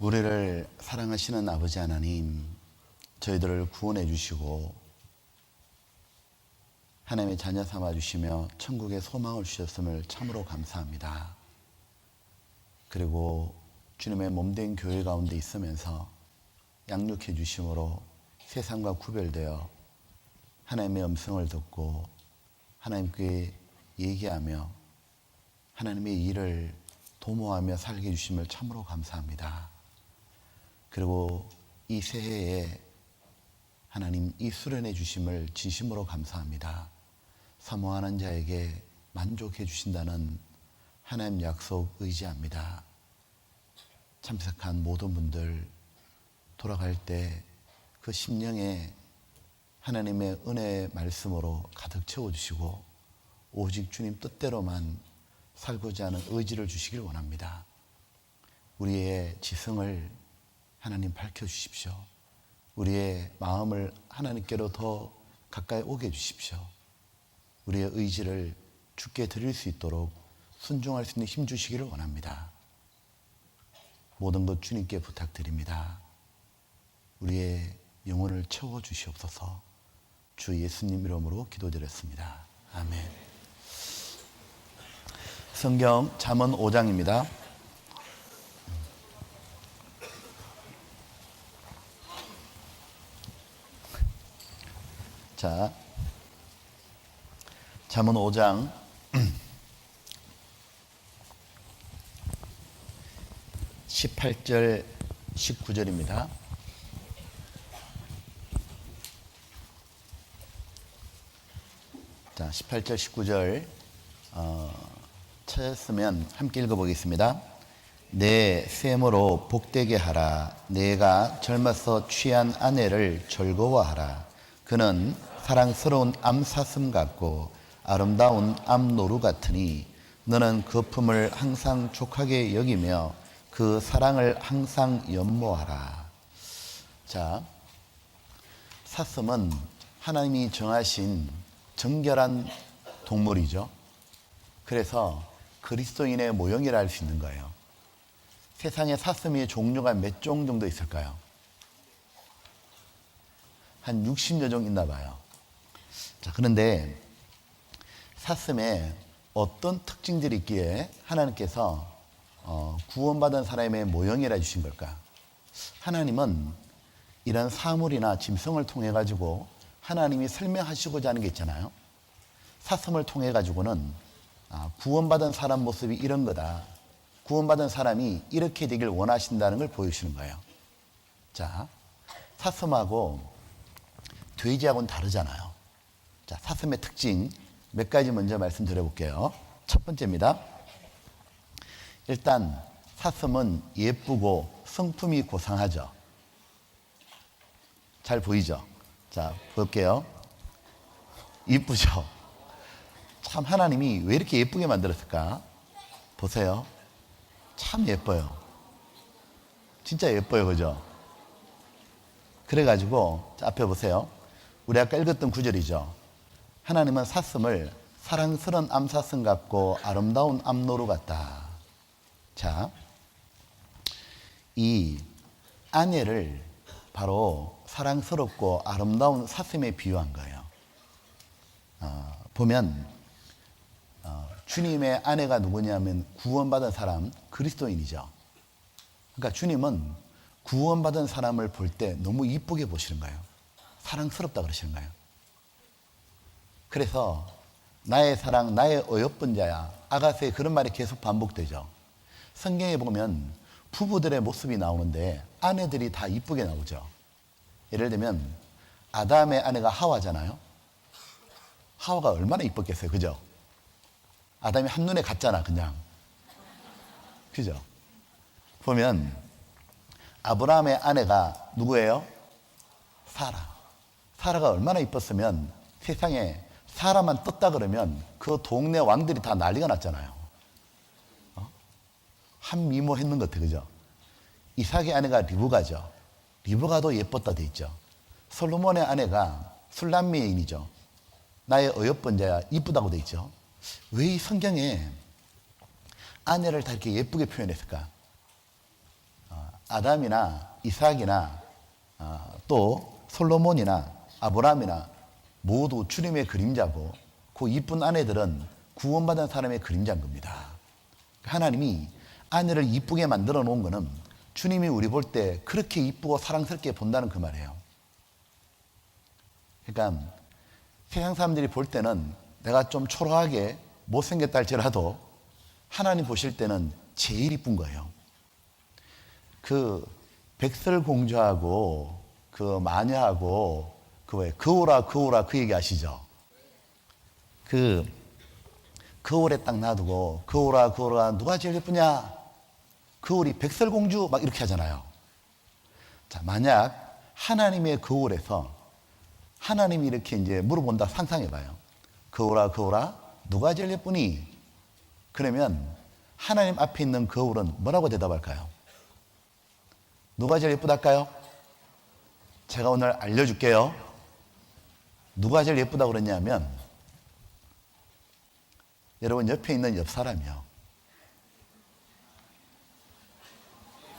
우리를 사랑하시는 아버지 하나님, 저희들을 구원해 주시고 하나님의 자녀 삼아 주시며 천국의 소망을 주셨음을 참으로 감사합니다. 그리고 주님의 몸된 교회 가운데 있으면서 양육해 주심으로 세상과 구별되어 하나님의 음성을 듣고 하나님께 얘기하며 하나님의 일을 도모하며 살게 해주심을 참으로 감사합니다. 그리고 이 새해에 하나님 이 수련해 주심을 진심으로 감사합니다. 사모하는 자에게 만족해 주신다는 하나님 약속 의지합니다. 참석한 모든 분들 돌아갈 때 그 심령에 하나님의 은혜의 말씀으로 가득 채워주시고 오직 주님 뜻대로만 살고자 하는 의지를 주시길 원합니다. 우리의 지성을 하나님 밝혀주십시오. 우리의 마음을 하나님께로 더 가까이 오게 해주십시오. 우리의 의지를 주께 드릴 수 있도록 순종할 수 있는 힘 주시기를 원합니다. 모든 것 주님께 부탁드립니다. 우리의 영혼을 채워주시옵소서. 주 예수님 이름으로 기도드렸습니다. 아멘. 성경 잠언 5장입니다. 자, 잠언 5장 18절 19절입니다. 자, 18절 19절 찾았으면 함께 읽어보겠습니다. 내 셈으로 복되게 하라. 내가 젊어서 취한 아내를 즐거워하라. 그는 사랑스러운 암사슴 같고 아름다운 암노루 같으니 너는 그 품을 항상 족하게 여기며 그 사랑을 항상 연모하라. 자, 사슴은 하나님이 정하신 정결한 동물이죠. 그래서 그리스도인의 모형이라 할 수 있는 거예요. 세상에 사슴의 종류가 몇 종 정도 있을까요? 한 60여 종 있나 봐요. 자, 그런데 사슴에 어떤 특징들이 있기에 하나님께서 구원받은 사람의 모형이라 주신 걸까? 하나님은 이런 사물이나 짐승을 통해 가지고 하나님이 설명하시고자 하는 게 있잖아요. 사슴을 통해 가지고는 구원받은 사람 모습이 이런 거다. 구원받은 사람이 이렇게 되길 원하신다는 걸 보여주시는 거예요. 자, 사슴하고 돼지하고는 다르잖아요. 자, 사슴의 특징 몇 가지 먼저 말씀드려 볼게요. 첫 번째입니다. 일단 사슴은 예쁘고 성품이 고상하죠. 잘 보이죠? 자, 볼게요. 이쁘죠? 참 하나님이 왜 이렇게 예쁘게 만들었을까? 보세요. 참 예뻐요. 진짜 예뻐요. 그죠? 그래가지고 앞에 보세요. 우리 아까 읽었던 구절이죠. 하나님은 사슴을 사랑스러운 암사슴 같고 아름다운 암노루 같다. 자, 이 아내를 바로 사랑스럽고 아름다운 사슴에 비유한 거예요. 보면 주님의 아내가 누구냐면 구원받은 사람, 그리스도인이죠. 그러니까 주님은 구원받은 사람을 볼 때 너무 이쁘게 보시는 거예요. 사랑스럽다 그러시는 거예요. 그래서 나의 사랑, 나의 어여쁜 자야. 아가서에 그런 말이 계속 반복되죠. 성경에 보면 부부들의 모습이 나오는데 아내들이 다 이쁘게 나오죠. 예를 들면 아담의 아내가 하와잖아요. 하와가 얼마나 이뻤겠어요. 그죠? 아담이 한눈에 갔잖아 그냥. 그죠? 보면 아브라함의 아내가 누구예요? 사라. 사라가 얼마나 이뻤으면 세상에 사라만 떴다 그러면 그 동네 왕들이 다 난리가 났잖아요. 한 미모했는 것 같아. 그죠? 이삭의 아내가 리브가죠. 리브가도 예뻤다 돼 있죠. 솔로몬의 아내가 술람미인이죠. 나의 어여쁜 자야 이쁘다고 돼 있죠. 왜 이 성경에 아내를 다 이렇게 예쁘게 표현했을까? 아담이나 이삭이나 또 솔로몬이나 아브라함이나 모두 주님의 그림자고 그 이쁜 아내들은 구원받은 사람의 그림자인 겁니다. 하나님이 아내를 이쁘게 만들어 놓은 거는 주님이 우리 볼 때 그렇게 이쁘고 사랑스럽게 본다는 그 말이에요. 그러니까 세상 사람들이 볼 때는 내가 좀 초라하게 못생겼다 할지라도 하나님 보실 때는 제일 이쁜 거예요. 그 백설공주하고 그 마녀하고 그 왜 거울아 그 얘기 아시죠? 그 거울에 딱 놔두고 거울아 누가 제일 예쁘냐? 거울이 백설공주 막 이렇게 하잖아요. 자, 만약 하나님의 거울에서 하나님이 이렇게 이제 물어본다 상상해봐요. 거울아 누가 제일 예쁘니? 그러면 하나님 앞에 있는 거울은 뭐라고 대답할까요? 누가 제일 예쁘달까요? 제가 오늘 알려줄게요. 누가 제일 예쁘다고 그랬냐면 여러분 옆에 있는 옆 사람이요.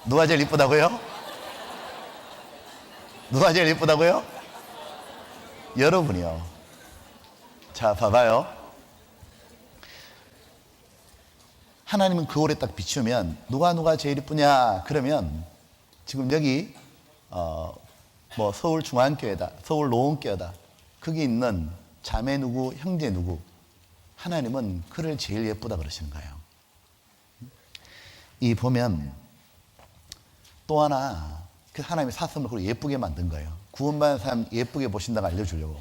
누가 제일 예쁘다고요? 누가 제일 예쁘다고요? 여러분이요. 자, 봐봐요. 하나님은 거울에 딱 비추면 누가 제일 예쁘냐? 그러면 지금 여기 뭐 서울중앙교회다, 서울노원교회다. 거기 있는 자매 누구, 형제 누구. 하나님은 그를 제일 예쁘다 그러시는 거예요. 이 보면 또 하나 그 하나님의 사슴을 그렇게 예쁘게 만든 거예요. 구원받은 사람 예쁘게 보신다고 알려주려고.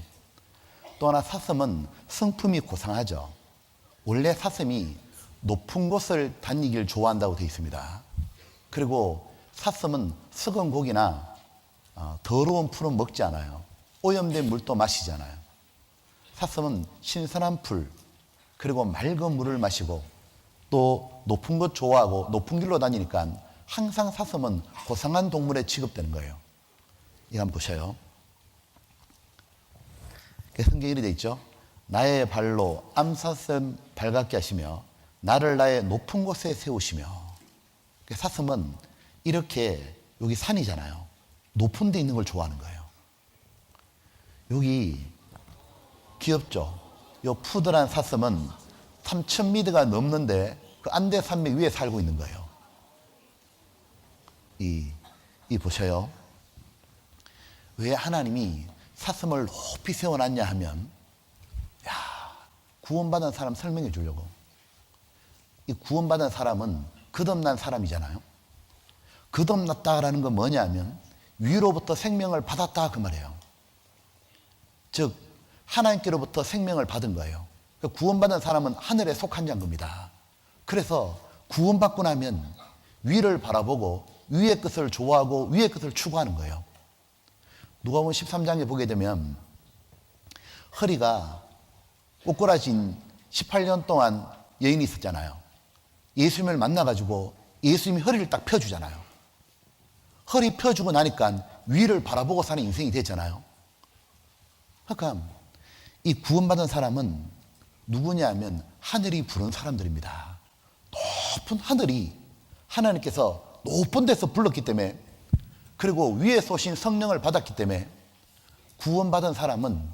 또 하나 사슴은 성품이 고상하죠. 원래 사슴이 높은 곳을 다니길 좋아한다고 되어 있습니다. 그리고 사슴은 썩은 고기나 더러운 풀은 먹지 않아요. 오염된 물도 마시잖아요. 사슴은 신선한 풀 그리고 맑은 물을 마시고 또 높은 곳 좋아하고 높은 길로 다니니까 항상 사슴은 고상한 동물에 취급되는 거예요. 이거 한번 보셔요. 성경에 이렇게 되어 있죠. 나의 발로 암사슴 발같게 하시며 나를 나의 높은 곳에 세우시며. 사슴은 이렇게 여기 산이잖아요. 높은 데 있는 걸 좋아하는 거예요. 여기 귀엽죠. 요 푸들한 사슴은 3,000미터가 넘는데 그 안대 산맥 위에 살고 있는 거예요. 이 보셔요. 왜 하나님이 사슴을 높이 세워놨냐 하면, 구원받은 사람 설명해 주려고. 이 구원받은 사람은 거듭난 사람이잖아요. 거듭났다라는 건 뭐냐 하면 위로부터 생명을 받았다 그 말이에요. 즉 하나님께로부터 생명을 받은 거예요. 구원받은 사람은 하늘에 속한 자인 겁니다. 그래서 구원받고 나면 위를 바라보고 위의 것을 좋아하고 위의 것을 추구하는 거예요. 누가복음 13장에 보게 되면 허리가 꼬꾸라진 18년 동안 여인이 있었잖아요. 예수님을 만나가지고 예수님이 허리를 딱 펴주잖아요. 허리 펴주고 나니까 위를 바라보고 사는 인생이 됐잖아요. 그러니까 이 구원받은 사람은 누구냐 하면 하늘이 부른 사람들입니다. 높은 하늘이 하나님께서 높은 데서 불렀기 때문에, 그리고 위에서 오신 성령을 받았기 때문에 구원받은 사람은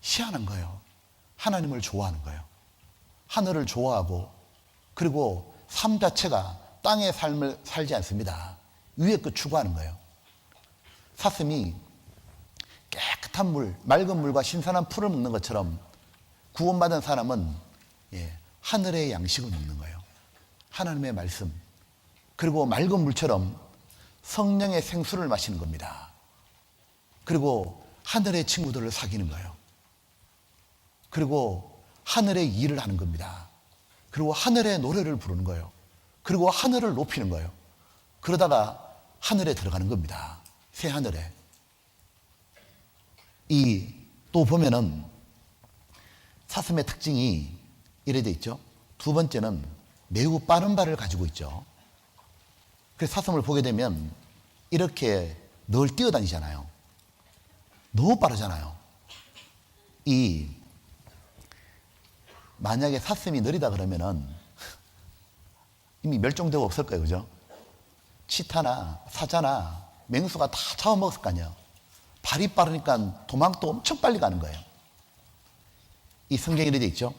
희한한 거예요. 하나님을 좋아하는 거예요. 하늘을 좋아하고, 그리고 삶 자체가 땅의 삶을 살지 않습니다. 위에 거 추구하는 거예요. 사슴이 깨끗한 물, 맑은 물과 신선한 풀을 먹는 것처럼 구원받은 사람은 하늘의 양식을 먹는 거예요. 하나님의 말씀, 그리고 맑은 물처럼 성령의 생수를 마시는 겁니다. 그리고 하늘의 친구들을 사귀는 거예요. 그리고 하늘의 일을 하는 겁니다. 그리고 하늘의 노래를 부르는 거예요. 그리고 하늘을 높이는 거예요. 그러다가 하늘에 들어가는 겁니다. 새 하늘에. 또 보면은 사슴의 특징이 이래 돼 있죠. 두 번째는 매우 빠른 발을 가지고 있죠. 그래서 사슴을 보게 되면 이렇게 늘 뛰어다니잖아요. 너무 빠르잖아요. 만약에 사슴이 느리다 그러면은 이미 멸종되고 없을 거예요. 그죠? 치타나 사자나 맹수가 다 잡아먹었을 거 아니에요. 발이 빠르니까 도망도 엄청 빨리 가는 거예요. 이 성경에 이렇게 돼 있죠.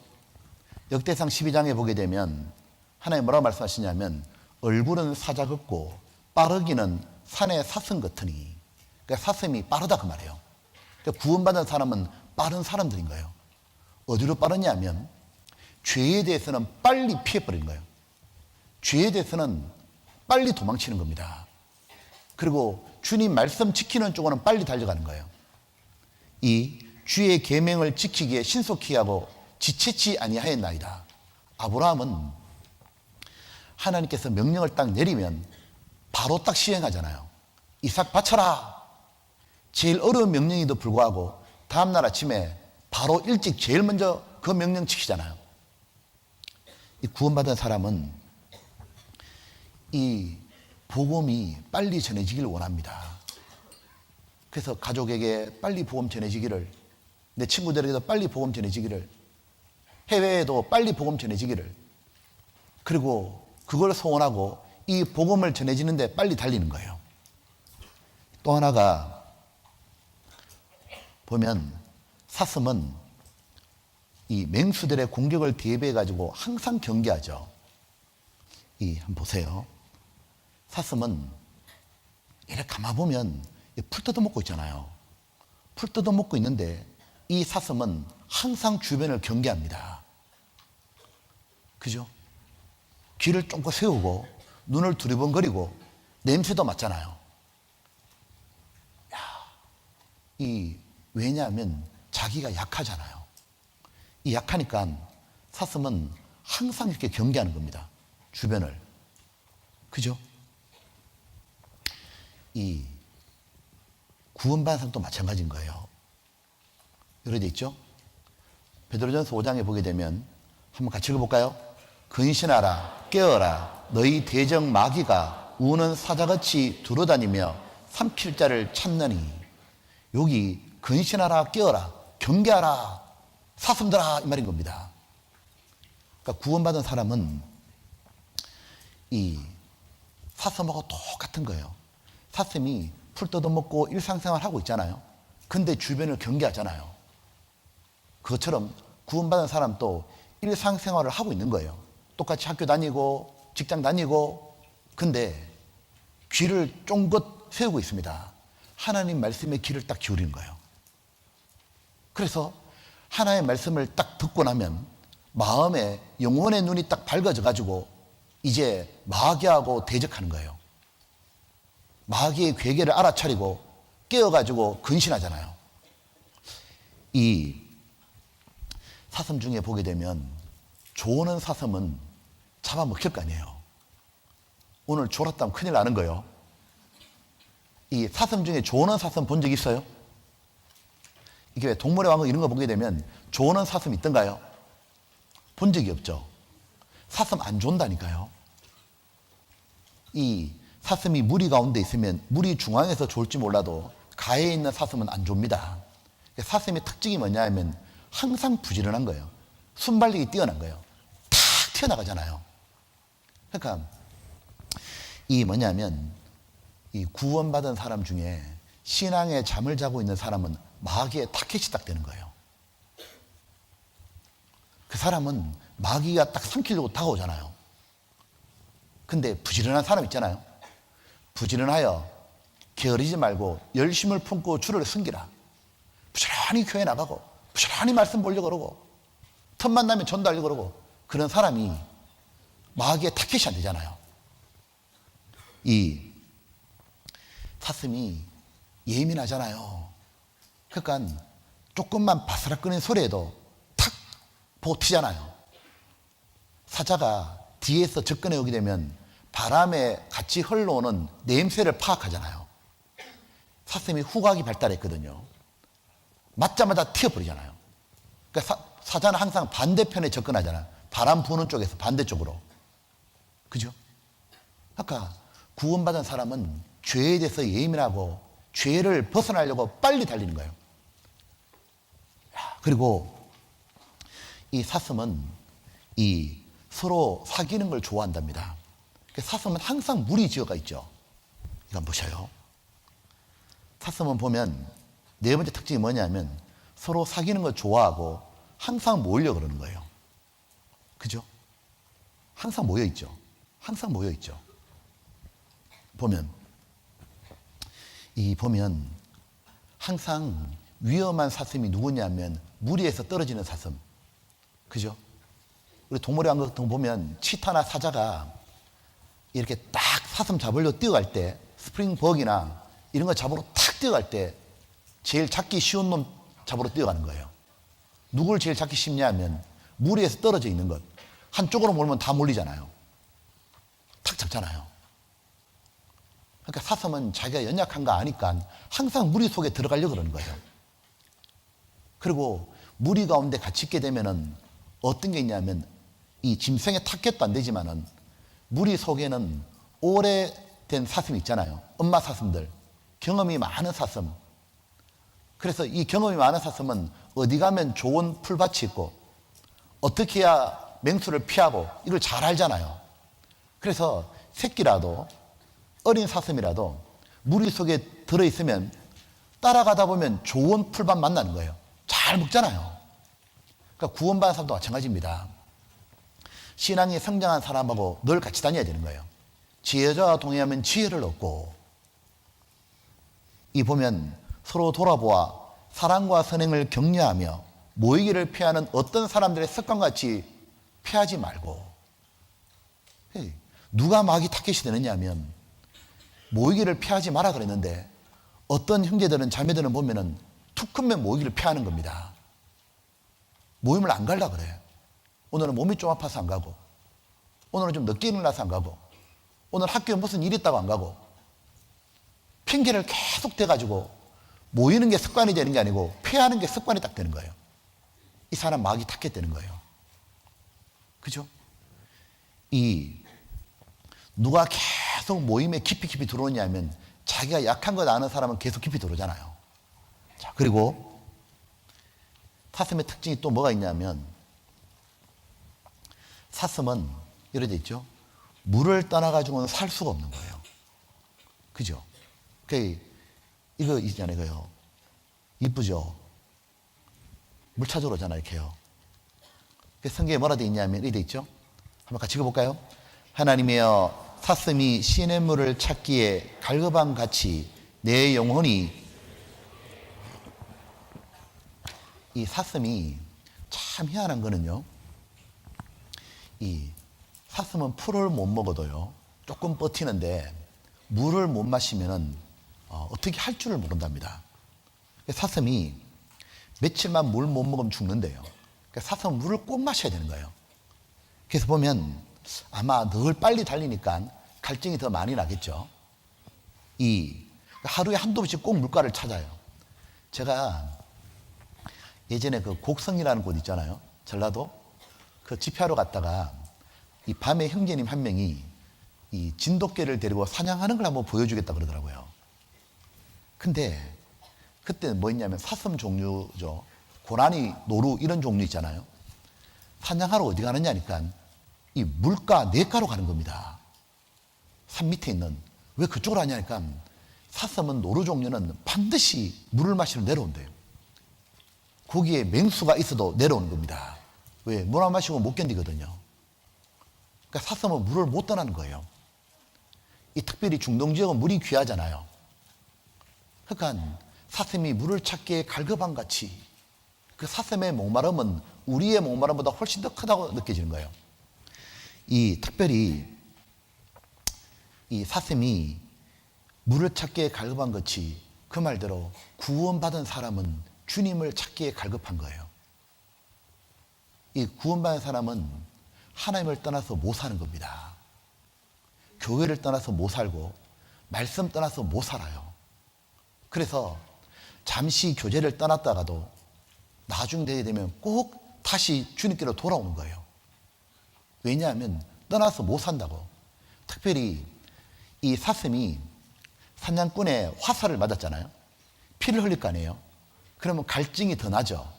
역대상 12장에 보게 되면 하나님 뭐라고 말씀하시냐면 얼굴은 사자 같고 빠르기는 산의 사슴 같으니, 그러니까 사슴이 빠르다 그 말이에요. 그러니까 구원받은 사람은 빠른 사람들인 거예요. 어디로 빠르냐면 죄에 대해서는 빨리 피해버리는 거예요. 죄에 대해서는 빨리 도망치는 겁니다. 그리고 주님 말씀 지키는 쪽으로는 빨리 달려가는 거예요. 이 주의 계명을 지키기에 신속히 하고 지체치 아니하였나이다. 아브라함은 하나님께서 명령을 딱 내리면 바로 딱 시행하잖아요. 이삭 바쳐라. 제일 어려운 명령에도 불구하고 다음날 아침에 바로 일찍 제일 먼저 그 명령 지키잖아요. 이 구원받은 사람은 이 복음이 빨리 전해지기를 원합니다. 그래서 가족에게 빨리 복음 전해지기를, 내 친구들에게도 빨리 복음 전해지기를, 해외에도 빨리 복음 전해지기를, 그리고 그걸 소원하고 이 복음을 전해지는데 빨리 달리는 거예요. 또 하나가 보면 사슴은 이 맹수들의 공격을 대비해 가지고 항상 경계하죠. 한번 보세요. 사슴은 이렇게 가만 보면 풀 뜯어먹고 있잖아요. 풀 뜯어먹고 있는데 이 사슴은 항상 주변을 경계합니다. 그죠? 귀를 쫑긋 세우고 눈을 두리번거리고 냄새도 맡잖아요. 왜냐하면 자기가 약하잖아요. 이 약하니까 사슴은 항상 이렇게 경계하는 겁니다. 주변을. 그죠? 이 구원받은 사람도 마찬가지인 거예요. 여러 데 있죠? 베드로전서 5장에 보게 되면 한번 같이 읽어볼까요? 근신하라, 깨어라, 너희 대적 마귀가 우는 사자같이 두루다니며 삼킬 자를 찾느니. 여기 근신하라, 깨어라, 경계하라, 사슴들아 이 말인 겁니다. 그러니까 구원받은 사람은 이 사슴하고 똑같은 거예요. 사슴이 풀 뜯어먹고 일상생활 하고 있잖아요. 근데 주변을 경계하잖아요. 그것처럼 구원받은 사람도 일상생활을 하고 있는 거예요. 똑같이 학교 다니고 직장 다니고, 근데 귀를 쫑긋 세우고 있습니다. 하나님 말씀에 귀를 딱 기울이는 거예요. 그래서 하나님의 말씀을 딱 듣고 나면 마음에 영혼의 눈이 딱 밝아져 가지고 이제 마귀하고 대적하는 거예요. 마귀의 괴계를 알아차리고 깨어가지고 근신하잖아요. 이 사슴 중에 보게 되면 조는 사슴은 잡아먹힐 거 아니에요. 오늘 졸았다면 큰일 나는 거예요. 이 사슴 중에 조는 사슴 본 적 있어요? 이게 동물의 왕국 이런 거 보게 되면 조는 사슴 있던가요? 본 적이 없죠. 사슴 안 존다니까요. 이 사슴이 무리 가운데 있으면 무리 중앙에서 졸지 몰라도 가에 있는 사슴은 안 좁니다. 사슴의 특징이 뭐냐 하면 항상 부지런한 거예요. 순발력이 뛰어난 거예요. 탁 튀어나가잖아요. 그러니까 이 뭐냐면 이 구원받은 사람 중에 신앙에 잠을 자고 있는 사람은 마귀의 타켓이 딱 되는 거예요. 그 사람은 마귀가 딱 삼키려고 다가오잖아요. 근데 부지런한 사람 있잖아요. 부지런하여 게으르지 말고 열심을 품고 주를 섬기라. 부지런히 교회 나가고 부지런히 말씀 보려고 그러고 틈만 나면 전도하려고 그러고, 그런 사람이 마귀의 타켓이 안 되잖아요. 이 사슴이 예민하잖아요. 그러니까 조금만 바스락거리는 소리에도 탁 보고 튀잖아요. 사자가 뒤에서 접근해 오게 되면 바람에 같이 흘러오는 냄새를 파악하잖아요. 사슴이 후각이 발달했거든요. 맞자마자 튀어버리잖아요. 그러니까 사자는 항상 반대편에 접근하잖아요. 바람 부는 쪽에서 반대쪽으로. 그죠? 아까 구원받은 사람은 죄에 대해서 예민하고 죄를 벗어나려고 빨리 달리는 거예요. 그리고 이 사슴은 이 서로 사귀는 걸 좋아한답니다. 사슴은 항상 무리 지어가 있죠. 이거 한번 보셔요. 사슴은 보면 네 번째 특징이 뭐냐면 서로 사귀는 걸 좋아하고 항상 모으려고 그러는 거예요. 그죠? 항상 모여 있죠. 항상 모여 있죠. 보면 항상 위험한 사슴이 누구냐면 무리에서 떨어지는 사슴. 그죠? 우리 동물의 왕국 보면 치타나 사자가 이렇게 딱 사슴 잡으려고 뛰어갈 때, 스프링버기나 이런 거 잡으러 탁 뛰어갈 때 제일 잡기 쉬운 놈 잡으러 뛰어가는 거예요. 누굴 제일 잡기 쉽냐면 무리에서 떨어져 있는 것. 한쪽으로 몰면 다 몰리잖아요. 탁 잡잖아요. 그러니까 사슴은 자기가 연약한 거 아니까 항상 무리 속에 들어가려고 그러는 거예요. 그리고 무리 가운데 같이 있게 되면은 어떤 게 있냐면 이 짐승의 타겟도 안 되지만은 무리 속에는 오래된 사슴이 있잖아요. 엄마 사슴들. 경험이 많은 사슴. 그래서 이 경험이 많은 사슴은 어디 가면 좋은 풀밭이 있고 어떻게 해야 맹수를 피하고 이걸 잘 알잖아요. 그래서 새끼라도 어린 사슴이라도 무리 속에 들어있으면 따라가다 보면 좋은 풀밭 만나는 거예요. 잘 먹잖아요. 그러니까 구원받은 사람도 마찬가지입니다. 신앙이 성장한 사람하고 늘 같이 다녀야 되는 거예요. 지혜자와 동행하면 지혜를 얻고, 이 보면 서로 돌아보아 사랑과 선행을 격려하며 모이기를 피하는 어떤 사람들의 습관같이 피하지 말고. 누가 마귀 타겟이 되느냐면 모이기를 피하지 마라 그랬는데 어떤 형제들은 자매들은 보면은 툭 크면 모이기를 피하는 겁니다. 모임을 안 가려고 그래. 오늘은 몸이 좀 아파서 안 가고, 오늘은 좀 늦게 일어나서 안 가고, 오늘 학교에 무슨 일 있다고 안 가고, 핑계를 계속 대가지고 모이는 게 습관이 되는 게 아니고 피하는 게 습관이 딱 되는 거예요. 이 사람 마귀 타겟 되는 거예요. 그죠? 누가 계속 모임에 깊이 들어오냐면 자기가 약한 걸 아는 사람은 계속 깊이 들어오잖아요. 자, 그리고 사슴의 특징이 또 뭐가 있냐면 사슴은 이렇게 돼 있죠. 물을 떠나가지고는 살 수가 없는 거예요. 그죠? 이거 있잖아요. 이거요. 이쁘죠? 물 찾으러 오잖아요. 이렇게요. 성경에 뭐라 돼 있냐면 이렇게 돼 있죠. 한번 같이 읽어볼까요? 하나님이여 사슴이 시냇물을 찾기에 갈급함 같이 내 영혼이, 이 사슴이 참 희한한 거는요, 이 사슴은 풀을 못 먹어도요 조금 버티는데 물을 못 마시면은 어떻게 할 줄을 모른답니다. 사슴이 며칠만 물 못 먹으면 죽는데요. 사슴은 물을 꼭 마셔야 되는 거예요. 그래서 보면 아마 늘 빨리 달리니까 갈증이 더 많이 나겠죠. 하루에 한두 번씩 꼭 물가를 찾아요. 제가 예전에 그 곡성이라는 곳 있잖아요. 전라도. 그 집회하러 갔다가 이 밤에 형제님 한 명이 이 진돗개를 데리고 사냥하는 걸 한번 보여주겠다 그러더라고요. 근데 그때는 뭐 있냐면 사슴 종류죠. 고라니, 노루 이런 종류 있잖아요. 사냥하러 어디 가느냐니까 이 물가, 냇가로 가는 겁니다. 산 밑에 있는. 왜 그쪽으로 하냐니까 사슴은, 노루 종류는 반드시 물을 마시러 내려온대요. 거기에 맹수가 있어도 내려오는 겁니다. 왜? 물 안 마시고 못 견디거든요. 그러니까 사슴은 물을 못 떠나는 거예요. 이 특별히 중동 지역은 물이 귀하잖아요. 그러니까 사슴이 물을 찾기에 갈급함 같이 그 사슴의 목마름은 우리의 목마름보다 훨씬 더 크다고 느껴지는 거예요. 특별히 이 사슴이 물을 찾기에 갈급한 것이 그 말대로 구원받은 사람은 주님을 찾기에 갈급한 거예요. 이 구원받은 사람은 하나님을 떠나서 못 사는 겁니다. 교회를 떠나서 못 살고 말씀 떠나서 못 살아요. 그래서 잠시 교제를 떠났다가도 나중 되게 되면 꼭 다시 주님께로 돌아오는 거예요. 왜냐하면 떠나서 못 산다고. 특별히 이 사슴이 사냥꾼의 화살을 맞았잖아요. 피를 흘릴 거 아니에요. 그러면 갈증이 더 나죠.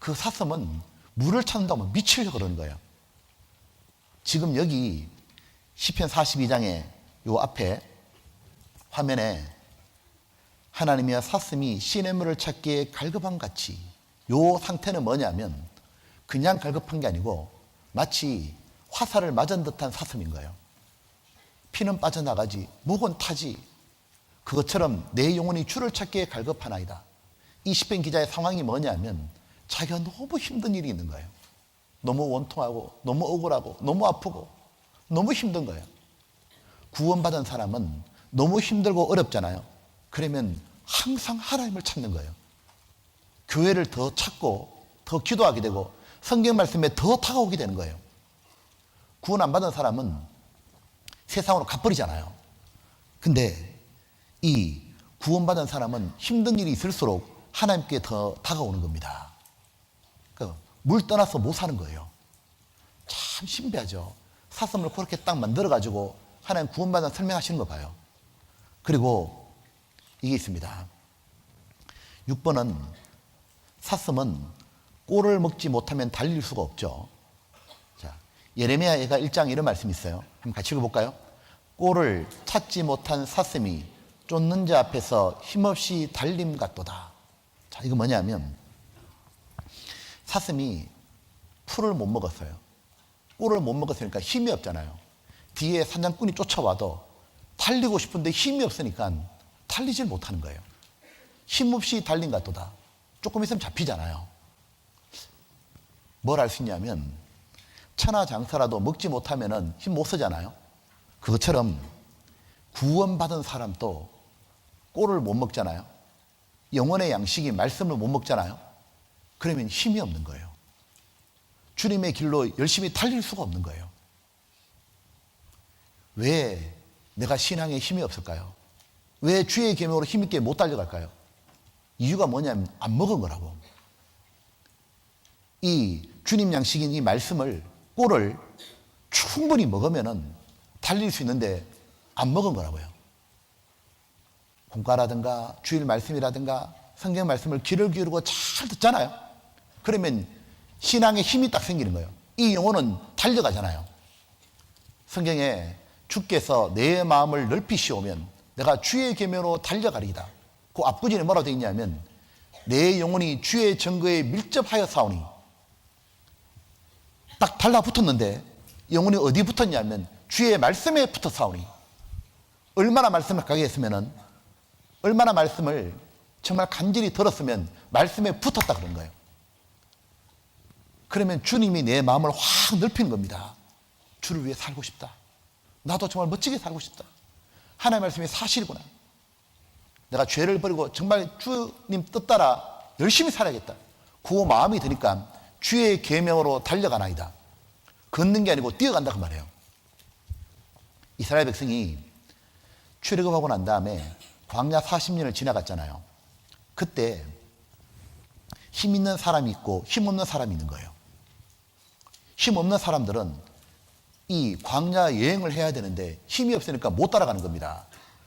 그 사슴은 물을 찾는다면 미치려고 그러는 거예요. 지금 여기 시편 42장에 요 앞에 화면에 하나님이여 사슴이 시냇물을 찾기에 갈급한 같이, 요 상태는 뭐냐면 그냥 갈급한 게 아니고 마치 화살을 맞은 듯한 사슴인 거예요. 피는 빠져나가지, 목은 타지. 그것처럼 내 영혼이 주를 찾기에 갈급하나이다. 이 시편 기자의 상황이 뭐냐면 자기가 너무 힘든 일이 있는 거예요. 너무 원통하고 너무 억울하고 너무 아프고 너무 힘든 거예요. 구원받은 사람은 너무 힘들고 어렵잖아요. 그러면 항상 하나님을 찾는 거예요. 교회를 더 찾고 더 기도하게 되고 성경 말씀에 더 다가오게 되는 거예요. 구원 안 받은 사람은 세상으로 가버리잖아요. 근데 이 구원받은 사람은 힘든 일이 있을수록 하나님께 더 다가오는 겁니다. 물 떠나서 못 사는 거예요. 참 신비하죠. 사슴을 그렇게 딱 만들어가지고 하나님 구원받은 설명하시는 거 봐요. 그리고 이게 있습니다. 6번은 사슴은 꼴을 먹지 못하면 달릴 수가 없죠. 자, 예레미야가 1장 이런 말씀이 있어요. 한번 같이 읽어볼까요? 꼴을 찾지 못한 사슴이 쫓는 자 앞에서 힘없이 달림 같도다. 자, 이거 뭐냐면 사슴이 풀을 못 먹었어요. 꼴을 못 먹었으니까 힘이 없잖아요. 뒤에 사냥꾼이 쫓아와도 달리고 싶은데 힘이 없으니까 달리질 못하는 거예요. 힘없이 달린 같도다. 조금 있으면 잡히잖아요. 뭘 알 수 있냐면 천하장사라도 먹지 못하면 힘 못 쓰잖아요. 그것처럼 구원받은 사람도 꼴을 못 먹잖아요. 영혼의 양식이 말씀을 못 먹잖아요. 그러면 힘이 없는 거예요. 주님의 길로 열심히 달릴 수가 없는 거예요. 왜 내가 신앙에 힘이 없을까요? 왜 주의 계명으로 힘있게 못 달려갈까요? 이유가 뭐냐면 안 먹은 거라고. 이 주님 양식인 이 말씀을, 꼴을 충분히 먹으면 달릴 수 있는데 안 먹은 거라고요. 공과라든가 주일 말씀이라든가 성경 말씀을 귀를 기울이고 잘 듣잖아요. 그러면 신앙에 힘이 딱 생기는 거예요. 이 영혼은 달려가잖아요. 성경에 주께서 내 마음을 넓히시오면 내가 주의 계명으로 달려가리이다. 그 앞구절에 뭐라고 되어 있냐면 내 영혼이 주의 증거에 밀접하여 사오니, 딱 달라붙었는데 영혼이 어디 붙었냐면 주의 말씀에 붙어 사오니, 얼마나 말씀을 가게 했으면은, 얼마나 말씀을 정말 간절히 들었으면 말씀에 붙었다 그런 거예요. 그러면 주님이 내 마음을 확 넓히는 겁니다. 주를 위해 살고 싶다. 나도 정말 멋지게 살고 싶다. 하나님의 말씀이 사실이구나. 내가 죄를 버리고 정말 주님 뜻 따라 열심히 살아야겠다. 그 마음이 드니까 주의 계명으로 달려가나이다. 걷는 게 아니고 뛰어간다 그 말이에요. 이스라엘 백성이 출애굽하고 난 다음에 광야 40년을 지나갔잖아요. 그때 힘 있는 사람이 있고 힘 없는 사람이 있는 거예요. 힘 없는 사람들은 이 광야 여행을 해야 되는데 힘이 없으니까 못 따라가는 겁니다.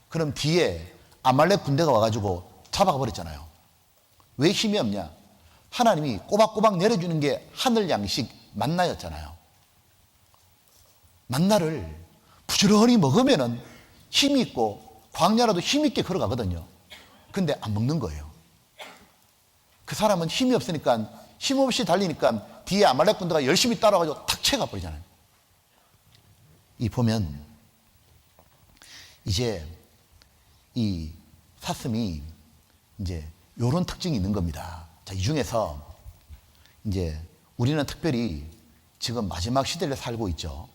그럼 뒤에 아말렉 군대가 와가지고 잡아가 버렸잖아요. 왜 힘이 없냐? 하나님이 꼬박꼬박 내려주는 게 하늘 양식 만나였잖아요. 만나를 부지런히 먹으면은 힘이 있고 광야라도 힘 있게 걸어가거든요. 근데 안 먹는 거예요. 그 사람은 힘이 없으니까, 힘없이 달리니까 뒤에 아말렉 군대가 열심히 따라가지고 탁 채가 버리잖아요. 이 보면 이제 이 사슴이 이제 요런 특징이 있는 겁니다. 자, 이 중에서 이제 우리는 특별히 지금 마지막 시대를 살고 있죠.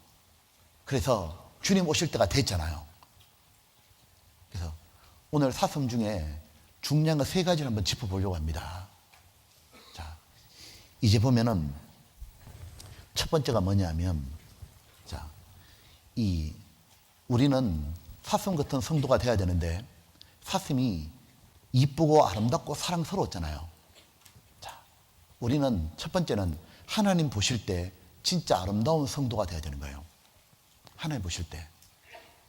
그래서 주님 오실 때가 됐잖아요. 그래서 오늘 사슴 중에 중요한 거 세 가지를 한번 짚어보려고 합니다. 자, 이제 보면은 첫 번째가 뭐냐면, 자, 우리는 사슴 같은 성도가 돼야 되는데 사슴이 이쁘고 아름답고 사랑스러웠잖아요. 자, 우리는 첫 번째는 하나님 보실 때 진짜 아름다운 성도가 돼야 되는 거예요. 하나님 보실 때.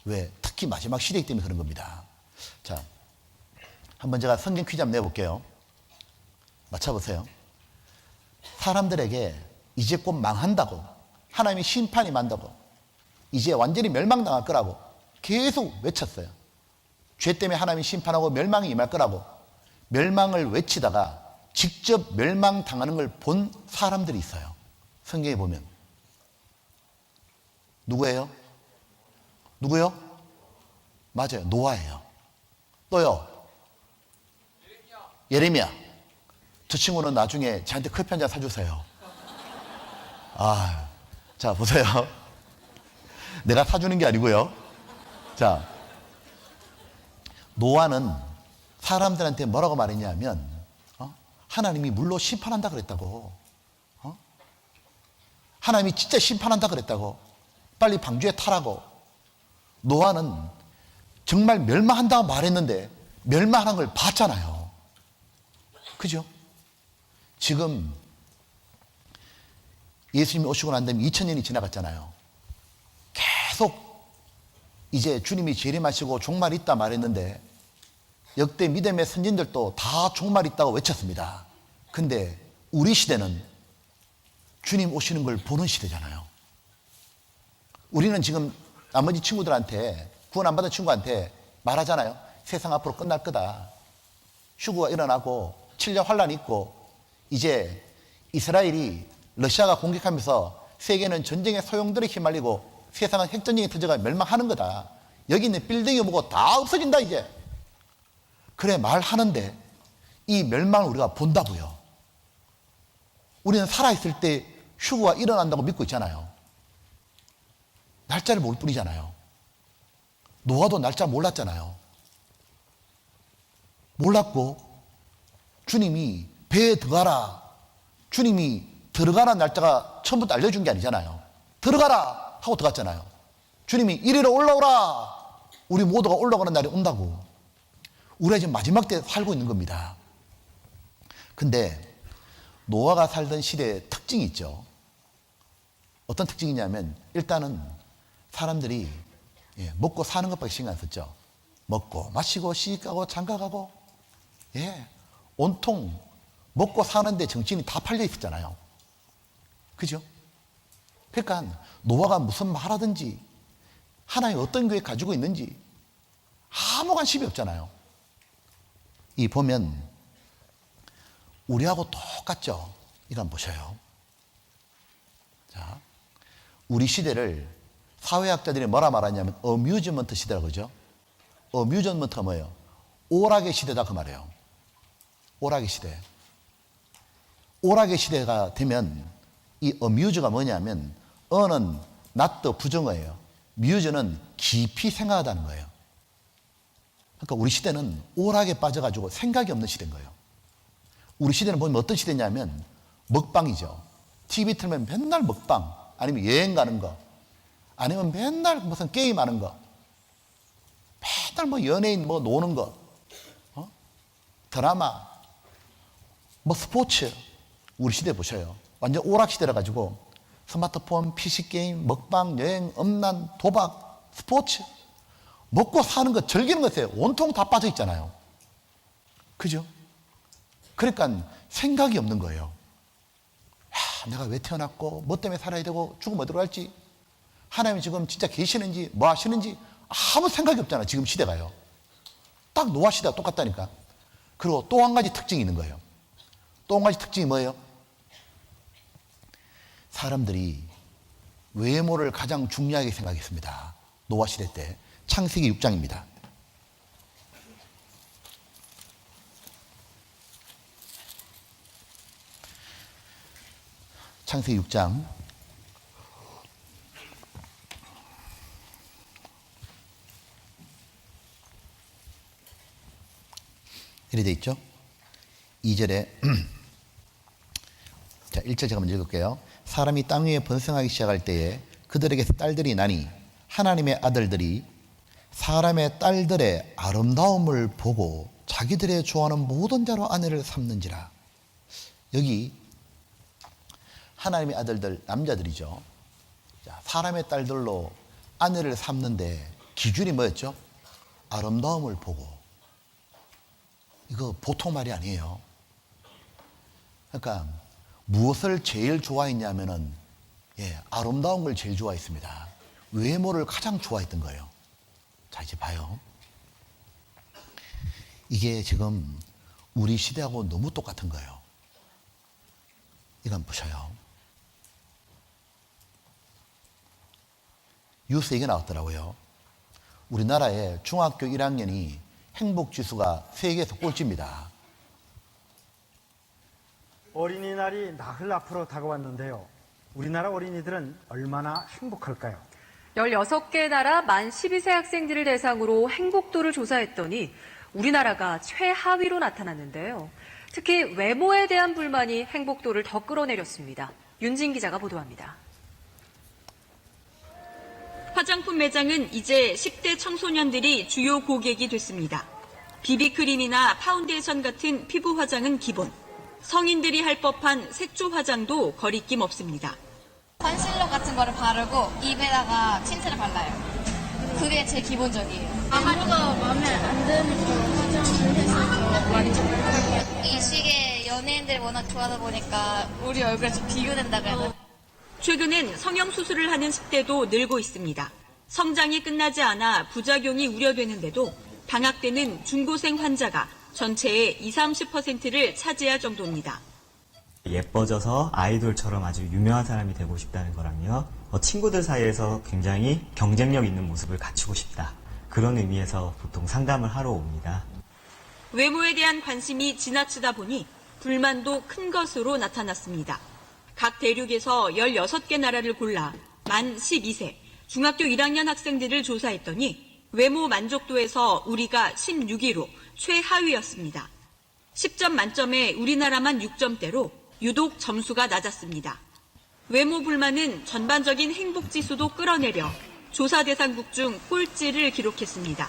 왜? 특히 마지막 시대이기 때문에 그런 겁니다. 자, 한번 제가 성경 퀴즈 한번 내볼게요. 맞춰보세요. 사람들에게 이제 곧 망한다고, 하나님의 심판이 만다고, 이제 완전히 멸망당할 거라고 계속 외쳤어요. 죄 때문에 하나님이 심판하고 멸망이 임할 거라고 멸망을 외치다가 직접 멸망당하는 걸 본 사람들이 있어요. 성경에 보면. 누구예요? 누구요? 맞아요. 노아예요. 또요? 예레미야. 저 친구는 나중에 저한테 커피 한 잔 사주세요. 아, 자, 보세요. 내가 사주는 게 아니고요. 자, 노아는 사람들한테 뭐라고 말했냐면, 하나님이 물로 심판한다 그랬다고. 하나님이 진짜 심판한다 그랬다고. 빨리 방주에 타라고. 노아는 정말 멸망한다고 말했는데 멸망하는 걸 봤잖아요. 그죠? 지금 예수님이 오시고 난 다음에 2000년이 지나갔잖아요. 계속 이제 주님이 재림하시고 종말이 있다 말했는데 역대 믿음의 선진들도 다 종말이 있다고 외쳤습니다. 근데 우리 시대는 주님 오시는 걸 보는 시대잖아요. 우리는 지금 나머지 친구들한테, 구원 안 받은 친구한테 말하잖아요. 세상 앞으로 끝날 거다. 휴거가 일어나고 7년 환란이 있고 이제 이스라엘이 러시아가 공격하면서 세계는 전쟁의 소용돌이 휘말리고 세상은 핵전쟁이 터져가 멸망하는 거다. 여기 있는 빌딩이 뭐고 다 없어진다 이제. 그래 말하는데 이 멸망을 우리가 본다고요. 우리는 살아있을 때 휴거가 일어난다고 믿고 있잖아요. 날짜를 모를 뿐이잖아요. 노아도 날짜 몰랐잖아요. 몰랐고 주님이 배에 들어가라. 주님이 들어가라는 날짜가 처음부터 알려준 게 아니잖아요. 들어가라 하고 들어갔잖아요. 주님이 이리로 올라오라. 우리 모두가 올라가는 날이 온다고. 우리가 지금 마지막 때 살고 있는 겁니다. 근데 노아가 살던 시대의 특징이 있죠. 어떤 특징이냐면 일단은 사람들이 먹고 사는 것밖에 신경 안 썼죠. 먹고 마시고 시집가고 장가가고 온통 먹고 사는데 정신이 다 팔려 있었잖아요. 그죠? 그러니까 노아가 무슨 말하든지 하나님 어떤 계획 가지고 있는지 아무 관심이 없잖아요. 이 보면 우리하고 똑같죠. 이거 한번 보셔요. 자, 우리 시대를 사회학자들이 뭐라 말하냐면 어뮤즈먼트 시대라고 그러죠. 어뮤즈먼트가 뭐예요? 오락의 시대다 그 말이에요. 오락의 시대. 오락의 시대가 되면 이 어뮤즈가 뭐냐면 어는 낫더 부정어예요. 뮤즈는 깊이 생각하다는 거예요. 그러니까 우리 시대는 오락에 빠져가지고 생각이 없는 시대인 거예요. 우리 시대는 보면 어떤 시대냐면 먹방이죠. TV 틀면 맨날 먹방, 아니면 여행 가는 거, 아니면 맨날 무슨 게임 하는 거, 맨날 뭐 연예인 뭐 노는 거, 드라마, 뭐 스포츠. 우리 시대 보셔요. 완전 오락 시대라 가지고 스마트폰, PC 게임, 먹방, 여행, 음란, 도박, 스포츠, 먹고 사는 것, 즐기는 것에 온통 다 빠져 있잖아요. 그죠? 그러니까 생각이 없는 거예요. 내가 왜 태어났고 뭐 때문에 살아야 되고 죽으면 어디로 갈지, 하나님이 지금 진짜 계시는지 뭐 하시는지 아무 생각이 없잖아요. 지금 시대가요. 딱 노아 시대와 똑같다니까. 그리고 또 한 가지 특징이 있는 거예요. 또 한 가지 특징이 뭐예요? 사람들이 외모를 가장 중요하게 생각했습니다. 노아 시대 때. 창세기 6장입니다. 창세기 6장 이래 돼 있죠. 2절에 자, 1절 제가 먼저 읽을게요. 사람이 땅 위에 번성하기 시작할 때에 그들에게서 딸들이 나니 하나님의 아들들이 사람의 딸들의 아름다움을 보고 자기들의 좋아하는 모든 자로 아내를 삼는지라. 여기 하나님의 아들들, 남자들이죠. 자, 사람의 딸들로 아내를 삼는데 기준이 뭐였죠? 아름다움을 보고. 이거 보통 말이 아니에요. 그러니까 무엇을 제일 좋아했냐면은 아름다운 걸 제일 좋아했습니다. 외모를 가장 좋아했던 거예요. 자, 이제 봐요. 이게 지금 우리 시대하고 너무 똑같은 거예요. 이건 보셔요. 뉴스에 이게 나왔더라고요. 우리나라의 중학교 1학년이 행복지수가 세계에서 꼴찌입니다. 어린이날이 나흘 앞으로 다가왔는데요. 우리나라 어린이들은 얼마나 행복할까요? 16개 나라 만 12세 학생들을 대상으로 행복도를 조사했더니 우리나라가 최하위로 나타났는데요. 특히 외모에 대한 불만이 행복도를 더 끌어내렸습니다. 윤진 기자가 보도합니다. 화장품 매장은 이제 10대 청소년들이 주요 고객이 됐습니다. 비비크림이나 파운데이션 같은 피부 화장은 기본. 성인들이 할 법한 색조 화장도 거리낌 없습니다. 컨실러 같은 거를 바르고 입에다가 틴트를 발라요. 그게 제일 기본적이에요. 하루가 마음에 안 드는 거 화장을 해서 많이 좋아요. 이 시기에 연예인들이 워낙 좋아하다 보니까 우리 얼굴에 좀 비교된다 그래요. 최근엔 성형수술을 하는 10대도 늘고 있습니다. 성장이 끝나지 않아 부작용이 우려되는데도 방학 때는 중고생 환자가 전체의 20-30%를 차지할 정도입니다. 예뻐져서 아이돌처럼 아주 유명한 사람이 되고 싶다는 거랑요. 친구들 사이에서 굉장히 경쟁력 있는 모습을 갖추고 싶다. 그런 의미에서 보통 상담을 하러 옵니다. 외모에 대한 관심이 지나치다 보니 불만도 큰 것으로 나타났습니다. 각 대륙에서 16개 나라를 골라 만 12세, 중학교 1학년 학생들을 조사했더니 외모 만족도에서 우리가 16위로 최하위였습니다. 10점 만점에 우리나라만 6점대로 유독 점수가 낮았습니다. 외모 불만은 전반적인 행복지수도 끌어내려 조사 대상국 중 꼴찌를 기록했습니다.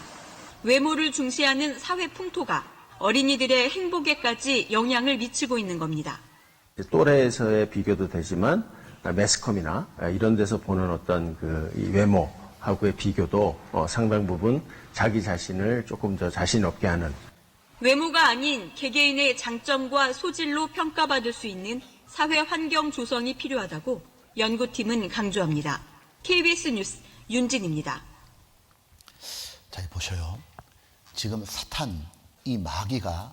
외모를 중시하는 사회 풍토가 어린이들의 행복에까지 영향을 미치고 있는 겁니다. 또래에서의 비교도 되지만 매스컴이나 이런 데서 보는 어떤 이 외모하고의 비교도 상당 부분 자기 자신을 조금 더 자신 없게 하는. 외모가 아닌 개개인의 장점과 소질로 평가받을 수 있는 사회 환경 조성이 필요하다고 연구팀은 강조합니다. KBS 뉴스 윤진입니다. 자, 보셔요. 지금 사탄, 이 마귀가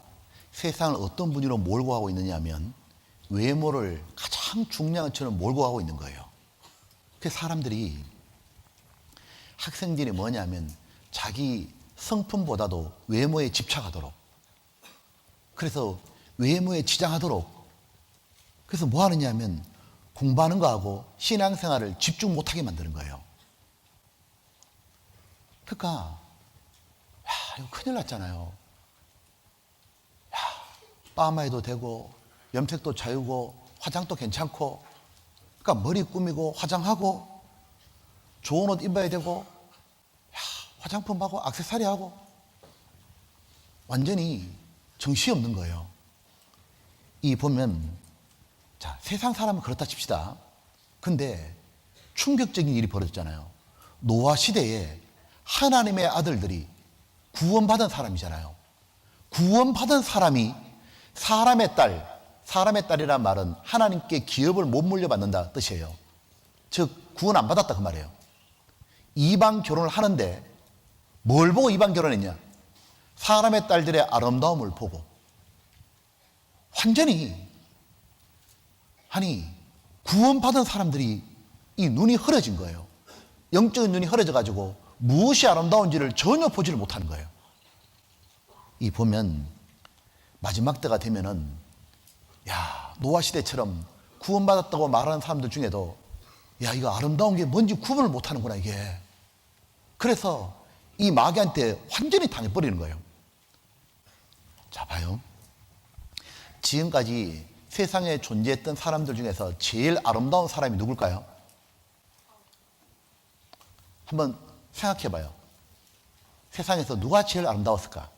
세상을 어떤 분위기로 몰고 가고 있느냐 하면 외모를 가장 중요한 것처럼 몰고 가고 있는 거예요. 그래서 사람들이, 학생들이 뭐냐면 자기 성품보다도 외모에 집착하도록, 그래서 외모에 지장하도록, 그래서 뭐 하느냐 하면 공부하는 거하고 신앙생활을 집중 못하게 만드는 거예요. 그러니까 이거 큰일 났잖아요. 파마해도 되고 염색도 자유고 화장도 괜찮고, 그러니까 머리 꾸미고 화장하고 좋은 옷 입어야 되고 화장품하고 액세서리하고 완전히 정신이 없는 거예요. 이 보면, 자, 세상 사람은 그렇다 칩시다. 근데 충격적인 일이 벌어졌잖아요. 노아 시대에 하나님의 아들들이 구원받은 사람이잖아요. 구원받은 사람이 사람의 딸이란 말은 하나님께 기업을 못 물려받는다 뜻이에요. 즉 구원 안 받았다 그 말이에요. 이방 결혼을 하는데 뭘 보고 이방 결혼했냐? 사람의 딸들의 아름다움을 보고 완전히, 아니 구원받은 사람들이 이 눈이 흐려진 거예요. 영적인 눈이 흐려져 가지고 무엇이 아름다운지를 전혀 보지를 못하는 거예요. 이 보면 마지막 때가 되면은, 노아 시대처럼 구원받았다고 말하는 사람들 중에도 이거 아름다운 게 뭔지 구분을 못하는구나 이게. 그래서 이 마귀한테 완전히 당해버리는 거예요. 자, 봐요. 지금까지 세상에 존재했던 사람들 중에서 제일 아름다운 사람이 누굴까요? 한번 생각해 봐요. 세상에서 누가 제일 아름다웠을까?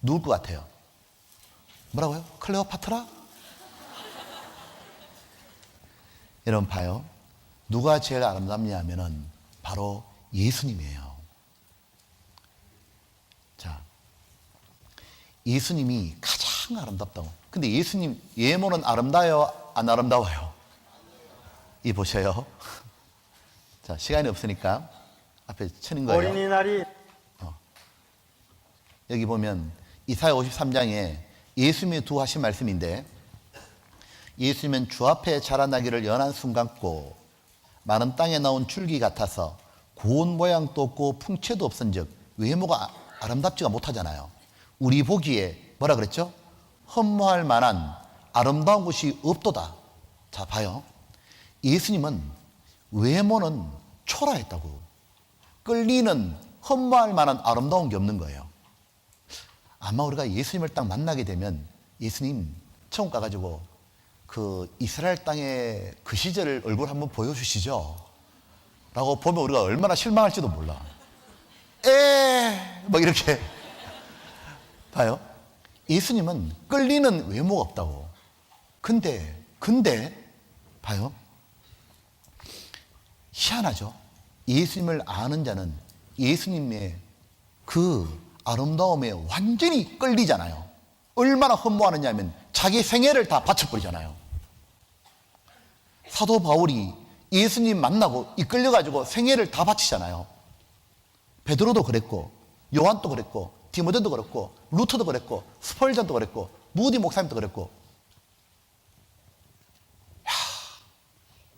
누굴 것 같아요? 뭐라고요? 클레오파트라? 여러분 봐요. 누가 제일 아름답냐 하면은 바로 예수님이에요. 자, 예수님이 가장 아름답다고. 근데 예수님 외모는 아름다워요? 안 아름다워요? 이 보셔요. 자, 시간이 없으니까 앞에 쳐는 거예요. 어린이날이 여기 보면 이사야 53장에 예수님이 두 하신 말씀인데, 예수님은 주 앞에 자라나기를 연한 순 같고 마른 땅에 나온 줄기 같아서 고운 모양도 없고 풍채도 없은즉 외모가 아름답지가 못하잖아요. 우리 보기에 뭐라 그랬죠? 흠모할 만한 아름다운 것이 없도다. 자, 봐요. 예수님은 외모는 초라했다고. 끌리는 흠모할 만한 아름다운 게 없는 거예요. 아마 우리가 예수님을 딱 만나게 되면 예수님 처음 가가지고 그 이스라엘 땅의 그 시절을 얼굴 한번 보여주시죠 라고 보면 우리가 얼마나 실망할지도 몰라. 뭐 이렇게 봐요. 예수님은 끌리는 외모가 없다고. 근데 봐요. 희한하죠. 예수님을 아는 자는 예수님의 그 아름다움에 완전히 끌리잖아요. 얼마나 흠모하느냐 하면 자기 생애를 다 바쳐버리잖아요. 사도 바울이 예수님 만나고 이끌려가지고 생애를 다 바치잖아요. 베드로도 그랬고, 요한도 그랬고, 디모데도 그랬고, 루터도 그랬고, 스펄전도 그랬고, 무디 목사님도 그랬고.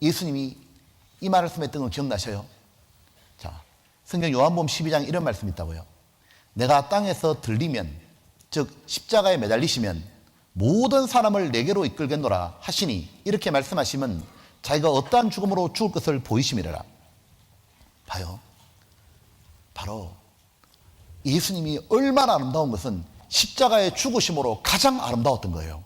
예수님이 이 말씀을 했던 거 기억나셔요? 자, 성경 요한복음 12장 이런 말씀이 있다고요. 내가 땅에서 들리면, 즉 십자가에 매달리시면 모든 사람을 내게로 이끌겠노라 하시니, 이렇게 말씀하시면 자기가 어떠한 죽음으로 죽을 것을 보이심이라. 봐요. 바로 예수님이 얼마나 아름다운 것은 십자가의 죽으심으로 가장 아름다웠던 거예요.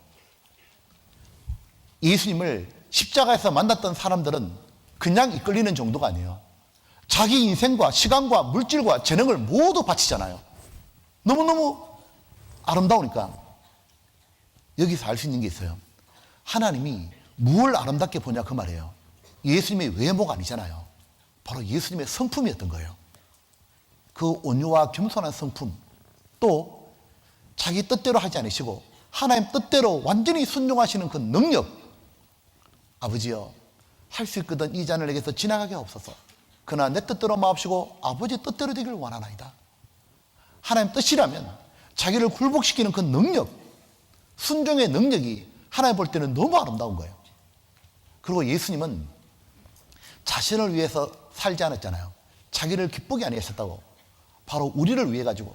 예수님을 십자가에서 만났던 사람들은 그냥 이끌리는 정도가 아니에요. 자기 인생과 시간과 물질과 재능을 모두 바치잖아요. 너무너무 아름다우니까. 여기서 알 수 있는 게 있어요. 하나님이 무엇을 아름답게 보냐 그 말이에요. 예수님의 외모가 아니잖아요. 바로 예수님의 성품이었던 거예요. 그 온유와 겸손한 성품, 또 자기 뜻대로 하지 않으시고 하나님 뜻대로 완전히 순종하시는 그 능력. 아버지여, 할 수 있거든 이 잔을 내게서 지나가게 없어서, 그러나 내 뜻대로 마옵시고 아버지 뜻대로 되기를 원하나이다. 하나님 뜻이라면 자기를 굴복시키는 그 능력, 순종의 능력이 하나님 볼 때는 너무 아름다운 거예요. 그리고 예수님은 자신을 위해서 살지 않았잖아요. 자기를 기쁘게 아니하셨다고. 바로 우리를 위해 가지고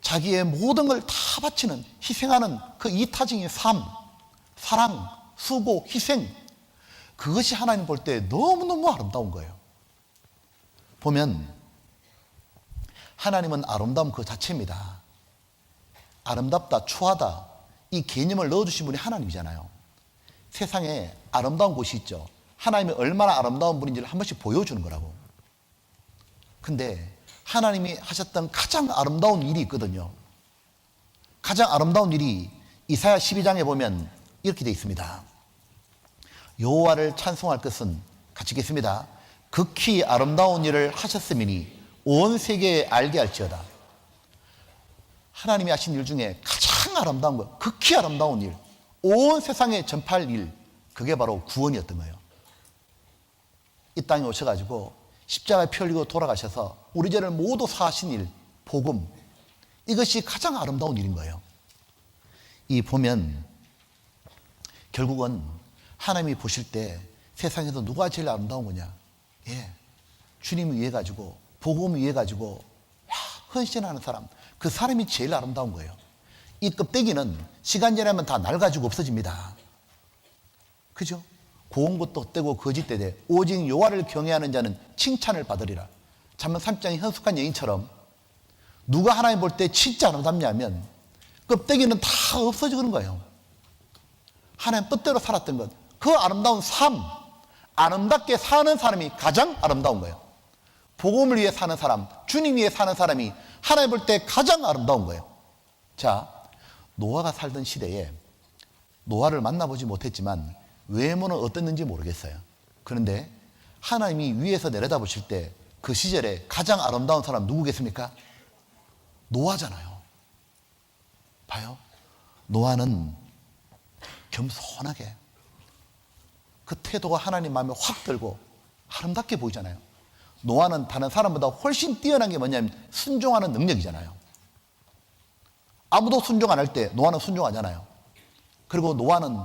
자기의 모든 걸 다 바치는, 희생하는 그 이타적인 삶, 사랑, 수고, 희생, 그것이 하나님 볼 때 너무너무 아름다운 거예요. 보면 하나님은 아름다움 그 자체입니다. 아름답다, 추하다, 이 개념을 넣어주신 분이 하나님이잖아요. 세상에 아름다운 곳이 있죠. 하나님이 얼마나 아름다운 분인지를 한 번씩 보여주는 거라고. 근데 하나님이 하셨던 가장 아름다운 일이 있거든요. 가장 아름다운 일이 이사야 12장에 보면 이렇게 되어 있습니다. 여호와를 찬송할 것은, 같이 읽겠습니다. 극히 아름다운 일을 하셨음이니 온 세계에 알게 할지어다. 하나님이 하신 일 중에 가장 아름다운 것, 극히 아름다운 일, 온 세상에 전파할 일, 그게 바로 구원이었던 거예요. 이 땅에 오셔가지고 십자가에 피 흘리고 돌아가셔서 우리 죄를 모두 사하신 일, 복음, 이것이 가장 아름다운 일인 거예요. 이 보면 결국은 하나님이 보실 때 세상에서 누가 제일 아름다운 거냐? 주님을 위해 가지고, 복음을 위해 가지고 헌신하는 사람, 그 사람이 제일 아름다운 거예요. 이 껍데기는 시간 지나면 다 낡아지고 없어집니다. 그죠? 고운 것도 헛되고 거짓되되 오직 여호와를 경외하는 자는 칭찬을 받으리라. 잠언 3장의 현숙한 여인처럼 누가 하나님 볼 때 진짜 아름답냐 하면 껍데기는 다 없어지는 거예요. 하나님 뜻대로 살았던 것, 그 아름다운 삶, 아름답게 사는 사람이 가장 아름다운 거예요. 복음을 위해 사는 사람, 주님 위해 사는 사람이 하나님 볼 때 가장 아름다운 거예요. 자, 노아가 살던 시대에 노아를 만나보지 못했지만 외모는 어땠는지 모르겠어요. 그런데 하나님이 위에서 내려다보실 때 그 시절에 가장 아름다운 사람 누구겠습니까? 노아잖아요. 봐요. 노아는 겸손하게, 그 태도가 하나님 마음에 확 들고 아름답게 보이잖아요. 노아는 다른 사람보다 훨씬 뛰어난 게 뭐냐면 순종하는 능력이잖아요. 아무도 순종 안 할 때 노아는 순종하잖아요. 그리고 노아는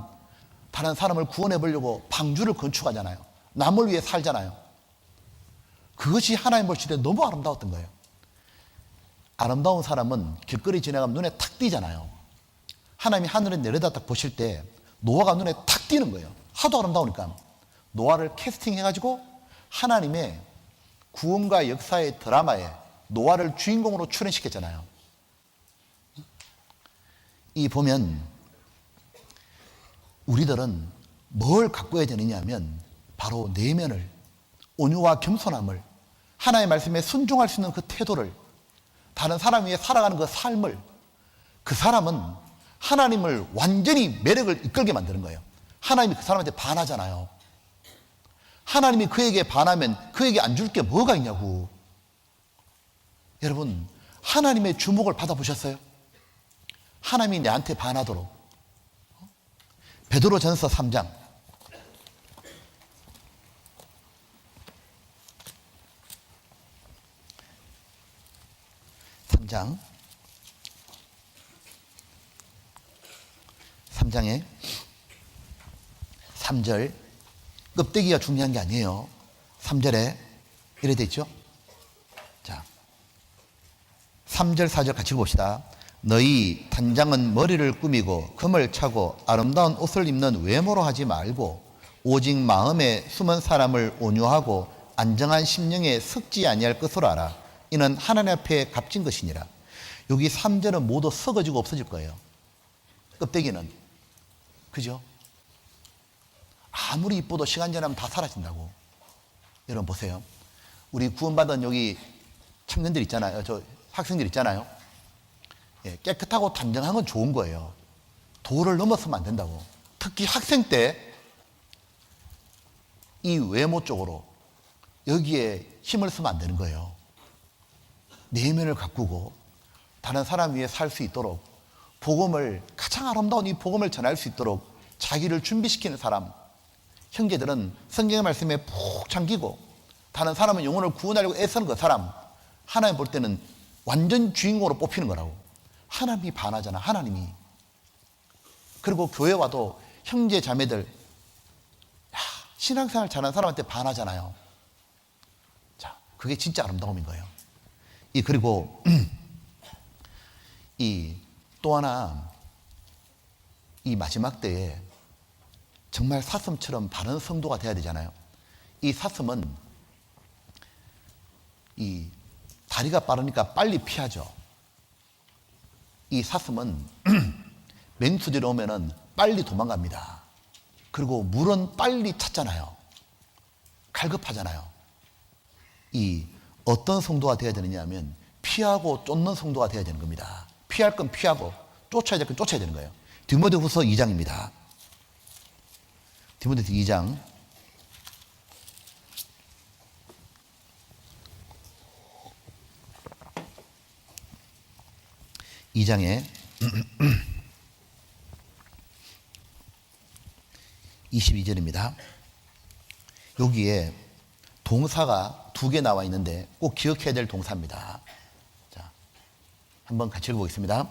다른 사람을 구원해 보려고 방주를 건축하잖아요. 남을 위해 살잖아요. 그것이 하나님 보실 때 너무 아름다웠던 거예요. 아름다운 사람은 길거리 지나가면 눈에 탁 띄잖아요. 하나님이 하늘에 내려다 딱 보실 때 노아가 눈에 탁 띄는 거예요. 하도 아름다우니까. 노아를 캐스팅해가지고 하나님의 구원과 역사의 드라마에 노아를 주인공으로 출연시켰잖아요. 이 보면 우리들은 뭘 갖고 해야 되느냐 하면 바로 내면을, 온유와 겸손함을, 하나님의 말씀에 순종할 수 있는 그 태도를, 다른 사람 위해 살아가는 그 삶을, 그 사람은 하나님을 완전히 매력을 이끌게 만드는 거예요. 하나님이 그 사람한테 반하잖아요. 하나님이 그에게 반하면 그에게 안 줄 게 뭐가 있냐고. 여러분, 하나님의 주목을 받아보셨어요? 하나님이 내한테 반하도록. 베드로전서 3장 3장에 3절, 껍데기가 중요한 게 아니에요. 3절에 이래 돼 있죠. 자, 3절 4절 같이 봅시다. 너희 단장은 머리를 꾸미고 금을 차고 아름다운 옷을 입는 외모로 하지 말고 오직 마음에 숨은 사람을 온유하고 안정한 심령에 섞지 아니할 것으로 알아. 이는 하나님 앞에 값진 것이니라. 여기 3절은 모두 썩어지고 없어질 거예요. 껍데기는. 그죠? 아무리 이뻐도 시간 지나면 다 사라진다고. 여러분 보세요. 우리 구원받은 여기 청년들 있잖아요. 저 학생들 있잖아요. 예, 깨끗하고 단정한 건 좋은 거예요. 도를 넘어서면 안 된다고. 특히 학생 때 이 외모 쪽으로 여기에 힘을 쓰면 안 되는 거예요. 내면을 가꾸고 다른 사람 위해 살 수 있도록, 복음을, 가장 아름다운 이 복음을 전할 수 있도록 자기를 준비시키는 사람, 형제들은 성경의 말씀에 푹 잠기고 다른 사람은 영혼을 구원하려고 애쓰는 그 사람, 하나님 볼 때는 완전 주인공으로 뽑히는 거라고. 하나님이 반하잖아, 하나님이. 그리고 교회 와도 형제 자매들, 신앙생활 잘하는 사람한테 반하잖아요. 자, 그게 진짜 아름다움인 거예요. 그리고 또 하나, 이 마지막 때에 정말 사슴처럼 바른 성도가 돼야 되잖아요. 이 사슴은 이 다리가 빠르니까 빨리 피하죠. 이 사슴은 맹수들이 오면은 빨리 도망갑니다. 그리고 물은 빨리 찾잖아요. 갈급하잖아요. 어떤 성도가 돼야 되느냐 하면 피하고 쫓는 성도가 돼야 되는 겁니다. 피할 건 피하고 쫓아야 될 건 쫓아야 되는 거예요. 디모데후서 2장입니다. 디모데후서 2장 2장에 22절입니다. 여기에 동사가 2개 나와 있는데 꼭 기억해야 될 동사입니다. 자, 한번 같이 읽어보겠습니다.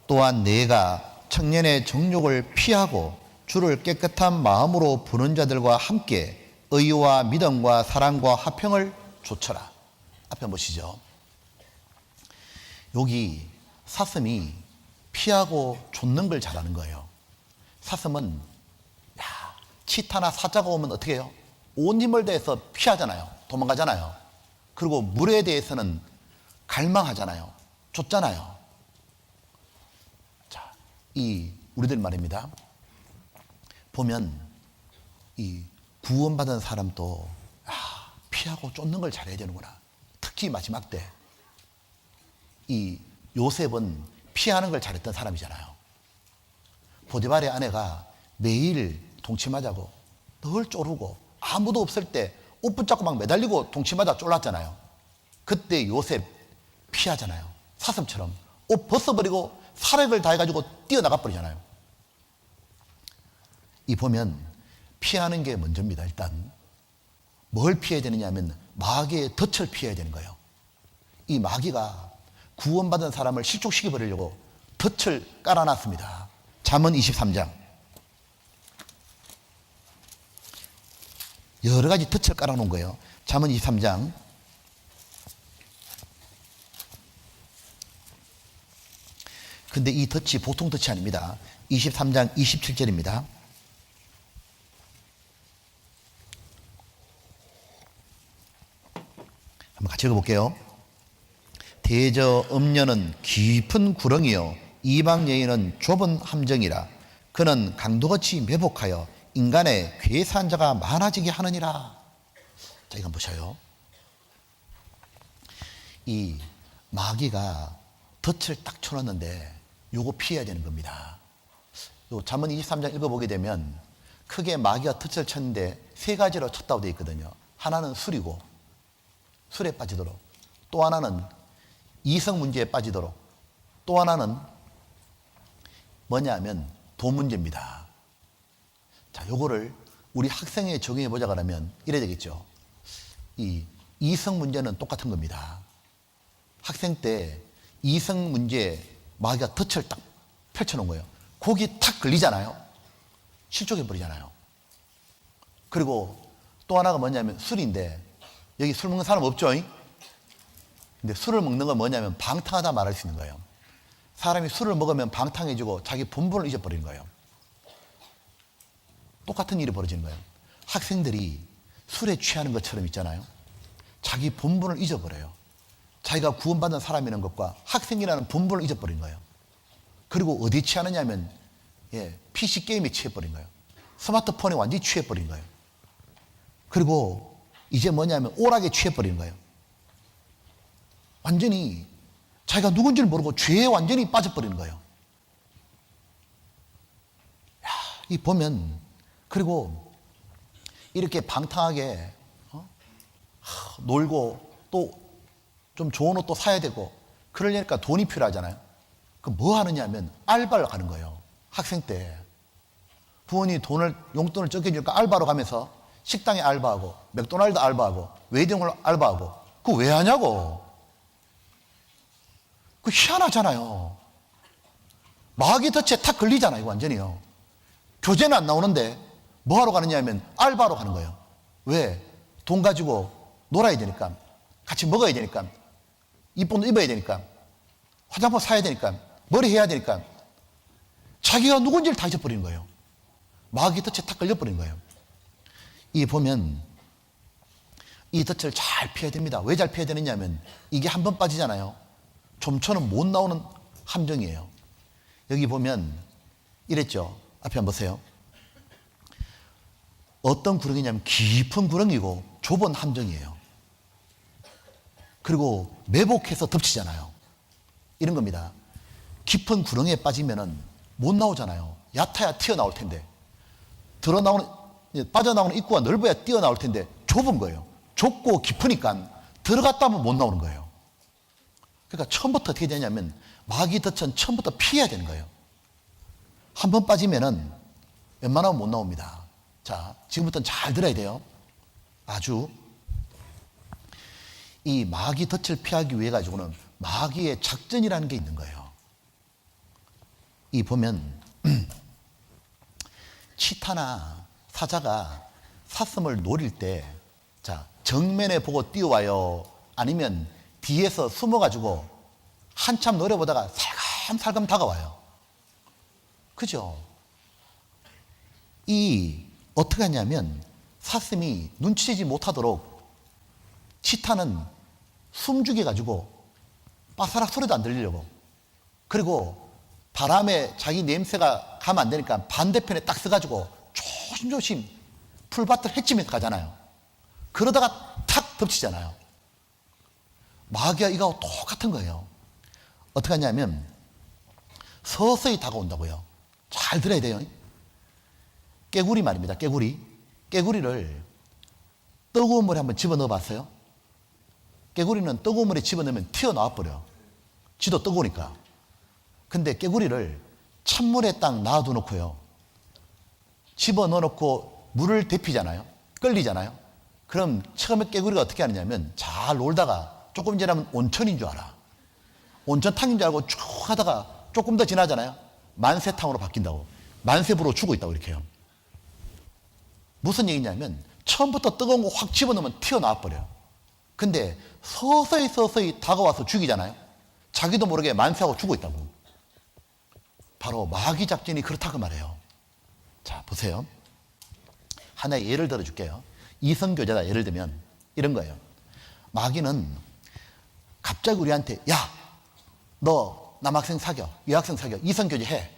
또한 내가 청년의 정욕을 피하고 주를 깨끗한 마음으로 부는 자들과 함께 의와 믿음과 사랑과 화평을 좇아라. 앞에 보시죠. 여기 사슴이 피하고 좇는 걸 잘하는 거예요. 사슴은 치타나 사자가 오면 어떻게 해요? 온 힘을 다해서 피하잖아요. 도망가잖아요. 그리고 물에 대해서는 갈망하잖아요. 쫓잖아요. 자, 우리들 말입니다. 보면 구원받은 사람도 피하고 쫓는 걸 잘해야 되는구나. 특히 마지막 때 요셉은 피하는 걸 잘했던 사람이잖아요. 보디발의 아내가 매일 동침하자고 늘 쪼르고 아무도 없을 때 옷 붙잡고 막 매달리고 동침하자 쫄랐잖아요. 그때 요셉 피하잖아요. 사슴처럼 옷 벗어버리고 사력을 다해가지고 뛰어나가 버리잖아요. 보면 피하는 게 먼저입니다. 일단 뭘 피해야 되느냐 하면 마귀의 덫을 피해야 되는 거예요. 이 마귀가 구원받은 사람을 실족시켜 버리려고 덫을 깔아놨습니다. 잠언 23장. 여러 가지 덫을 깔아놓은 거예요. 잠언 23장. 근데 이 덫이 보통 덫이 아닙니다. 23장 27절입니다. 한번 같이 읽어볼게요. 대저 음녀는 깊은 구렁이요 이방 여인은 좁은 함정이라. 그는 강도같이 매복하여 인간의 괴사한 자가 많아지게 하느니라. 자, 이거 보셔요. 이 마귀가 덫을 딱 쳐놨는데 요거 피해야 되는 겁니다. 요 잠언 23장 읽어보게 되면 크게 마귀가 덫을 쳤는데 세 가지로 쳤다고 되어 있거든요. 하나는 술이고, 술에 빠지도록, 또 하나는 이성 문제에 빠지도록, 또 하나는 뭐냐 하면 돈 문제입니다. 자, 요거를 우리 학생에 적용해 보자 그러면 이래야 되겠죠. 이 이성 문제는 똑같은 겁니다. 학생 때 이성 문제 마귀가 덫을 딱 펼쳐놓은 거예요. 거기 탁 걸리잖아요. 실족해 버리잖아요. 그리고 또 하나가 뭐냐면 술인데, 여기 술 먹는 사람 없죠? 근데 술을 먹는 건 뭐냐면 방탕하다 말할 수 있는 거예요. 사람이 술을 먹으면 방탕해지고 자기 본분을 잊어버리는 거예요. 똑같은 일이 벌어지는 거예요. 학생들이 술에 취하는 것처럼 있잖아요. 자기 본분을 잊어버려요. 자기가 구원받은 사람이라는 것과 학생이라는 본분을 잊어버린 거예요. 그리고 어디에 취하느냐면 PC 게임에 취해버린 거예요. 스마트폰에 완전히 취해버린 거예요. 그리고 이제 뭐냐면 오락에 취해버린 거예요. 완전히 자기가 누군지를 모르고 죄에 완전히 빠져버리는 거예요. 야, 이 보면, 그리고 이렇게 방탕하게 놀고 또 좀 좋은 옷도 사야 되고 그러려니까 돈이 필요하잖아요. 그 뭐 하느냐 하면 알바를 가는 거예요. 학생 때 부모님이 용돈을 적게 주니까 알바로 가면서 식당에 알바하고 맥도날드 알바하고 웨딩홀 알바하고. 그거 왜 하냐고. 그 희한하잖아요. 마귀 덫에 탁 걸리잖아요. 완전히요. 교재는 안 나오는데 뭐 하러 가느냐 하면 알바로 가는 거예요. 왜? 돈 가지고 놀아야 되니까, 같이 먹어야 되니까, 이쁜 옷 입어야 되니까, 화장품 사야 되니까, 머리 해야 되니까, 자기가 누군지를 다 잊어버리는 거예요. 마귀 덫에 탁 걸려버린 거예요. 이 보면 이 덫을 잘 피해야 됩니다. 왜 잘 피해야 되느냐 하면 이게 한 번 빠지잖아요. 좀처럼 못 나오는 함정이에요. 여기 보면 이랬죠. 앞에 한번 보세요. 어떤 구렁이냐면 깊은 구렁이고 좁은 함정이에요. 그리고 매복해서 덮치잖아요. 이런 겁니다. 깊은 구렁이에 빠지면은 못 나오잖아요. 얕아야 튀어나올 텐데, 빠져나오는 입구가 넓어야 뛰어나올 텐데 좁은 거예요. 좁고 깊으니까 들어갔다 하면 못 나오는 거예요. 그러니까 처음부터 어떻게 되냐면 마귀 덫은 처음부터 피해야 되는 거예요. 한 번 빠지면은 웬만하면 못 나옵니다. 자, 지금부터는 잘 들어야 돼요. 아주 이 마귀 덫을 피하기 위해 가지고는 마귀의 작전이라는 게 있는 거예요. 이 보면 치타나 사자가 사슴을 노릴 때, 자, 정면에 보고 뛰어와요? 아니면 뒤에서 숨어가지고 한참 노려보다가 살금살금 다가와요? 그죠? 어떻게 하냐면 사슴이 눈치채지 못하도록 치타는 숨죽여 가지고 바사락 소리도 안 들리려고, 그리고 바람에 자기 냄새가 가면 안 되니까 반대편에 딱 서가지고 조심조심 풀밭을 헤치면서 가잖아요. 그러다가 탁 덮치잖아요. 마귀가 이거하고 똑같은 거예요. 어떻게 하냐면 서서히 다가온다고요. 잘 들어야 돼요. 깨구리 말입니다. 깨구리를 뜨거운 물에 한번 집어넣어 봤어요? 깨구리는 뜨거운 물에 집어넣으면 튀어나와 버려. 지도 뜨거우니까. 근데 깨구리를 찬물에 딱 놔둬놓고요, 집어넣어놓고 물을 데피잖아요. 끓이잖아요. 그럼 처음에 깨구리가 어떻게 하느냐면 잘 놀다가 조금 지나면 온천인 줄 알아. 온천탕인 줄 알고 쭉 하다가 조금 더 지나잖아요. 만세탕으로 바뀐다고. 만세부로 죽어 있다고 이렇게 해요. 무슨 얘기냐면 처음부터 뜨거운 거 확 집어넣으면 튀어나와 버려요. 근데 서서히 다가와서 죽이잖아요. 자기도 모르게 만세하고 죽어 있다고. 바로 마귀 작전이 그렇다고 말해요. 자, 보세요. 하나의 예를 들어줄게요. 이성교제다 예를 들면 이런 거예요. 마귀는 갑자기 우리한테 야, 너 남학생 사겨, 여학생 사겨, 이성교제 해.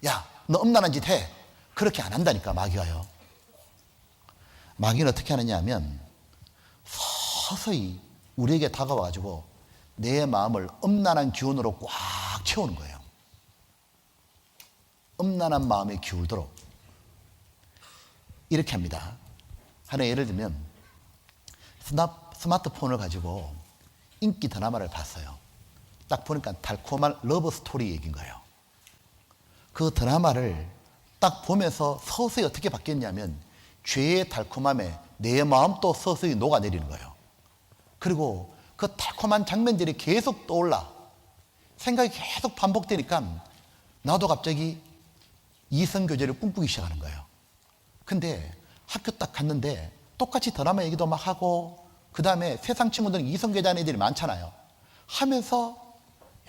야, 너 음란한 짓 해. 그렇게 안 한다니까 마귀가요. 마귀는 어떻게 하느냐 하면 서서히 우리에게 다가와가지고 내 마음을 음란한 기운으로 꽉 채우는 거예요. 음란한 마음에 기울도록 이렇게 합니다. 하나 예를 들면 스마트폰을 가지고 인기 드라마를 봤어요. 딱 보니까 달콤한 러브 스토리 얘기인 거예요. 그 드라마를 딱 보면서 서서히 어떻게 바뀌었냐면 죄의 달콤함에 내 마음도 서서히 녹아내리는 거예요. 그리고 그 달콤한 장면들이 계속 떠올라. 생각이 계속 반복되니까 나도 갑자기 이성교제를 꿈꾸기 시작하는 거예요. 근데 학교 딱 갔는데 똑같이 드라마 얘기도 막 하고 그 다음에 세상 친구들은 이성교제하는 애들이 많잖아요. 하면서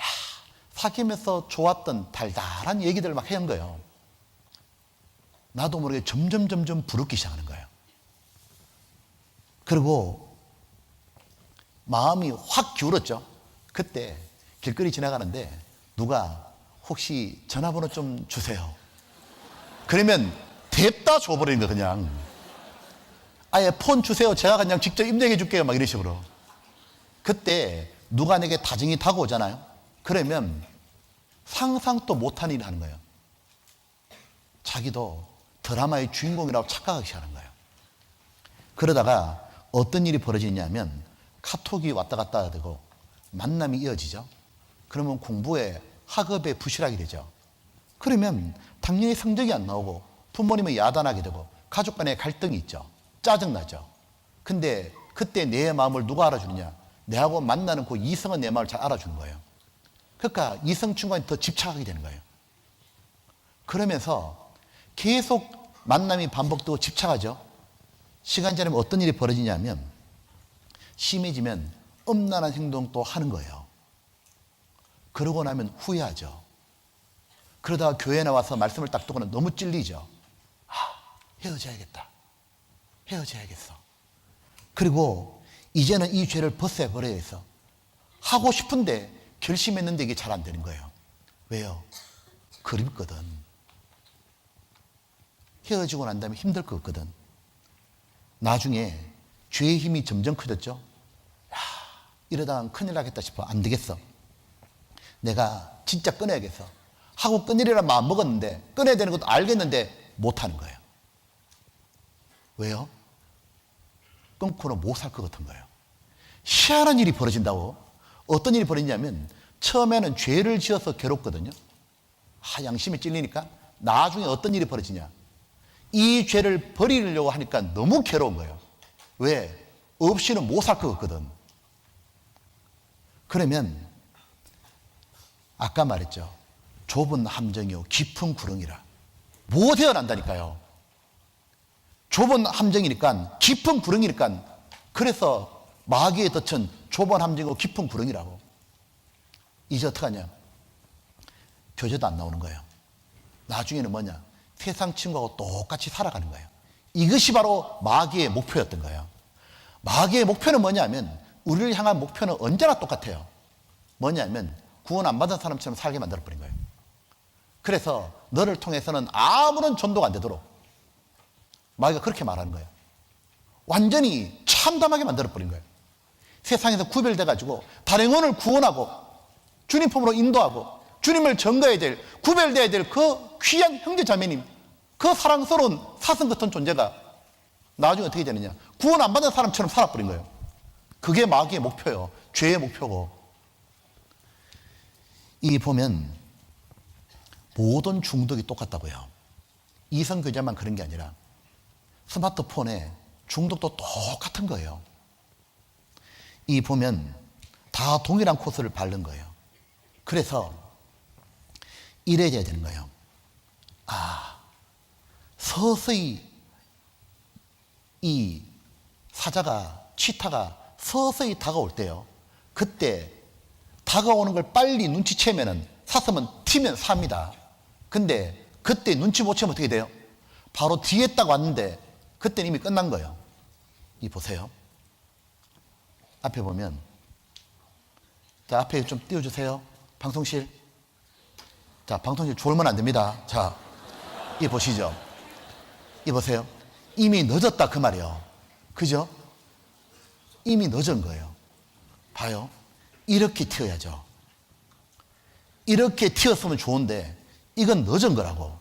야, 사귀면서 좋았던 달달한 얘기들을 막 해온 거예요. 나도 모르게 점점 부럽기 시작하는 거예요. 그리고 마음이 확 기울었죠. 그때 길거리 지나가는데 누가 혹시 전화번호 좀 주세요. 그러면 냅다 줘버리는 거 그냥. 아예 폰 주세요. 제가 그냥 직접 입력해 줄게요. 막 이런 식으로. 그때 누가 내게 다정히 다가오잖아요. 그러면 상상도 못한 일을 하는 거예요. 자기도 드라마의 주인공이라고 착각하기 시작하는 거예요. 그러다가 어떤 일이 벌어지냐면 카톡이 왔다 갔다 되고 만남이 이어지죠. 그러면 공부에 학업에 부실하게 되죠. 그러면 당연히 성적이 안 나오고 부모님을 야단하게 되고 가족 간의 갈등이 있죠. 짜증나죠. 근데 그때 내 마음을 누가 알아주느냐? 내하고 만나는 그 이성은 내 마음을 잘 알아주는 거예요. 그러니까 이성 친구한테 더 집착하게 되는 거예요. 그러면서 계속 만남이 반복되고 집착하죠. 시간이 지나면 어떤 일이 벌어지냐면 심해지면 음란한 행동도 하는 거예요. 그러고 나면 후회하죠. 그러다가 교회에 나와서 말씀을 딱 듣고는 너무 찔리죠. 아, 헤어져야겠다. 헤어져야겠어. 그리고 이제는 이 죄를 벗어버려야 해서 하고 싶은데 결심했는데 이게 잘 안 되는 거예요. 왜요? 그립거든. 헤어지고 난 다음에 힘들 것 같거든. 나중에 죄의 힘이 점점 커졌죠. 야, 이러다가 큰일 나겠다 싶어. 안 되겠어. 내가 진짜 끊어야겠어. 하고 끊으리라 마음 먹었는데 끊어야 되는 것도 알겠는데 못하는 거예요. 왜요? 끊고는 못 살 것 같은 거예요. 희한한 일이 벌어진다고. 어떤 일이 벌어지냐면 처음에는 죄를 지어서 괴롭거든요. 양심이 찔리니까 나중에 어떤 일이 벌어지냐. 이 죄를 버리려고 하니까 너무 괴로운 거예요. 왜? 없이는 못 살 것 같거든. 그러면 아까 말했죠. 좁은 함정이요 깊은 구렁이라. 못 헤어난다니까요. 좁은 함정이니까 깊은 구렁이니까 그래서 마귀에 덫은 좁은 함정이고 깊은 구렁이라고. 이제 어떡하냐. 교제도 안 나오는 거예요. 나중에는 뭐냐. 세상 친구하고 똑같이 살아가는 거예요. 이것이 바로 마귀의 목표였던 거예요. 마귀의 목표는 뭐냐면 우리를 향한 목표는 언제나 똑같아요. 뭐냐면 구원 안 받은 사람처럼 살게 만들어버린 거예요. 그래서 너를 통해서는 아무런 전도가 안 되도록 마귀가 그렇게 말하는 거예요. 완전히 참담하게 만들어버린 거예요. 세상에서 구별돼가지고 다른 영혼을 구원하고 주님 품으로 인도하고 주님을 전가해야 될, 구별돼야 될 그 귀한 형제 자매님, 그 사랑스러운 사슴 같은 존재가 나중에 어떻게 되느냐. 구원 안 받은 사람처럼 살아버린 거예요. 그게 마귀의 목표예요. 죄의 목표고. 이 보면 모든 중독이 똑같다고요. 이성교제만 그런 게 아니라 스마트폰에 중독도 똑같은 거예요. 이 보면 다 동일한 코스를 밟는 거예요. 그래서 이래야 되는 거예요. 서서히 이 사자가, 치타가 서서히 다가올 때요. 그때 다가오는 걸 빨리 눈치채면은 사슴은 튀면 삽니다. 근데 그때 눈치 못 채면 어떻게 돼요? 바로 뒤에 딱 왔는데 그때는 이미 끝난 거예요. 이 보세요. 앞에 보면, 자, 앞에 좀 띄워주세요. 방송실. 자, 방송실 졸면 안 됩니다. 자, 이 보시죠. 이 보세요. 이미 늦었다 그 말이에요. 그죠? 이미 늦은 거예요. 봐요. 이렇게 튀어야죠. 이렇게 튀었으면 좋은데 이건 늦은 거라고.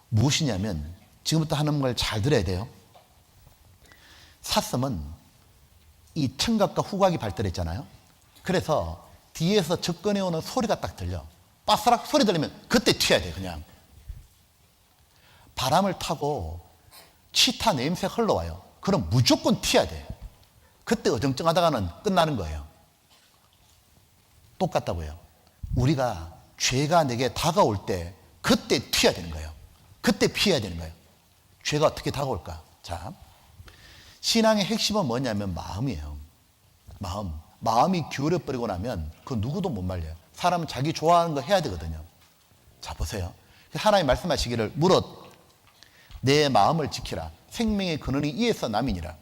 무엇이냐면 지금부터 하는 걸 잘 들어야 돼요. 사슴은 이 청각과 후각이 발달했잖아요. 그래서 뒤에서 접근해 오는 소리가 딱 들려. 빠스락 소리 들리면 그때 튀어야 돼. 그냥 바람을 타고 치타 냄새 흘러와요. 그럼 무조건 튀어야 돼. 그때 어정쩡하다가는 끝나는 거예요. 똑같다고요. 우리가 죄가 내게 다가올 때 그때 튀어야 되는 거예요. 그때 피해야 되는 거예요. 죄가 어떻게 다가올까? 자, 신앙의 핵심은 뭐냐면 마음이에요. 마음이 기울어버리고 나면 그 누구도 못 말려요. 사람은 자기 좋아하는 거 해야 되거든요. 자, 보세요. 하나님 말씀하시기를 무릇 내 마음을 지키라. 생명의 근원이 이에서 남이니라.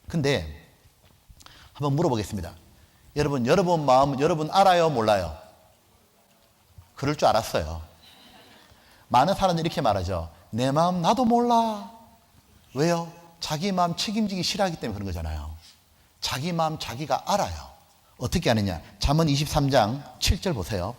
근데 한번 물어보겠습니다. 여러분 마음 여러분 알아요? 몰라요? 그럴 줄 알았어요. 많은 사람들이 이렇게 말하죠. 내 마음 나도 몰라. 왜요? 자기 마음 책임지기 싫어하기 때문에 그런 거잖아요. 자기 마음 자기가 알아요. 어떻게 아느냐? 잠언 23장 7절 보세요.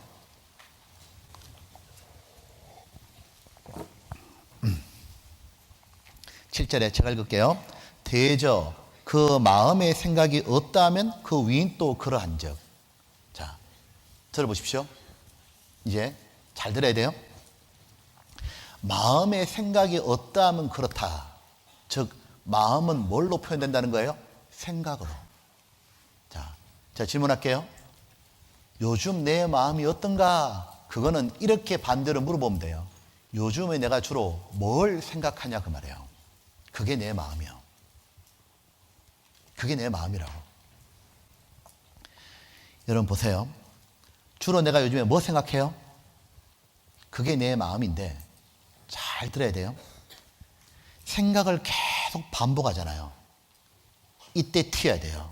7절에 제가 읽을게요. 대저 그 마음의 생각이 없다 하면 그 위인 또 그러한즉. 자, 들어보십시오. 이제 잘 들어야 돼요. 마음의 생각이 없다 하면 그렇다. 즉 마음은 뭘로 표현된다는 거예요? 생각으로. 자, 제가 질문할게요. 요즘 내 마음이 어떤가? 그거는 이렇게 반대로 물어보면 돼요. 요즘에 내가 주로 뭘 생각하냐 그 말이에요. 그게 내 마음이요. 그게 내 마음이라고. 여러분 보세요. 주로 내가 요즘에 뭐 생각해요? 그게 내 마음인데 잘 들어야 돼요. 생각을 계속 반복하잖아요. 이때 튀어야 돼요.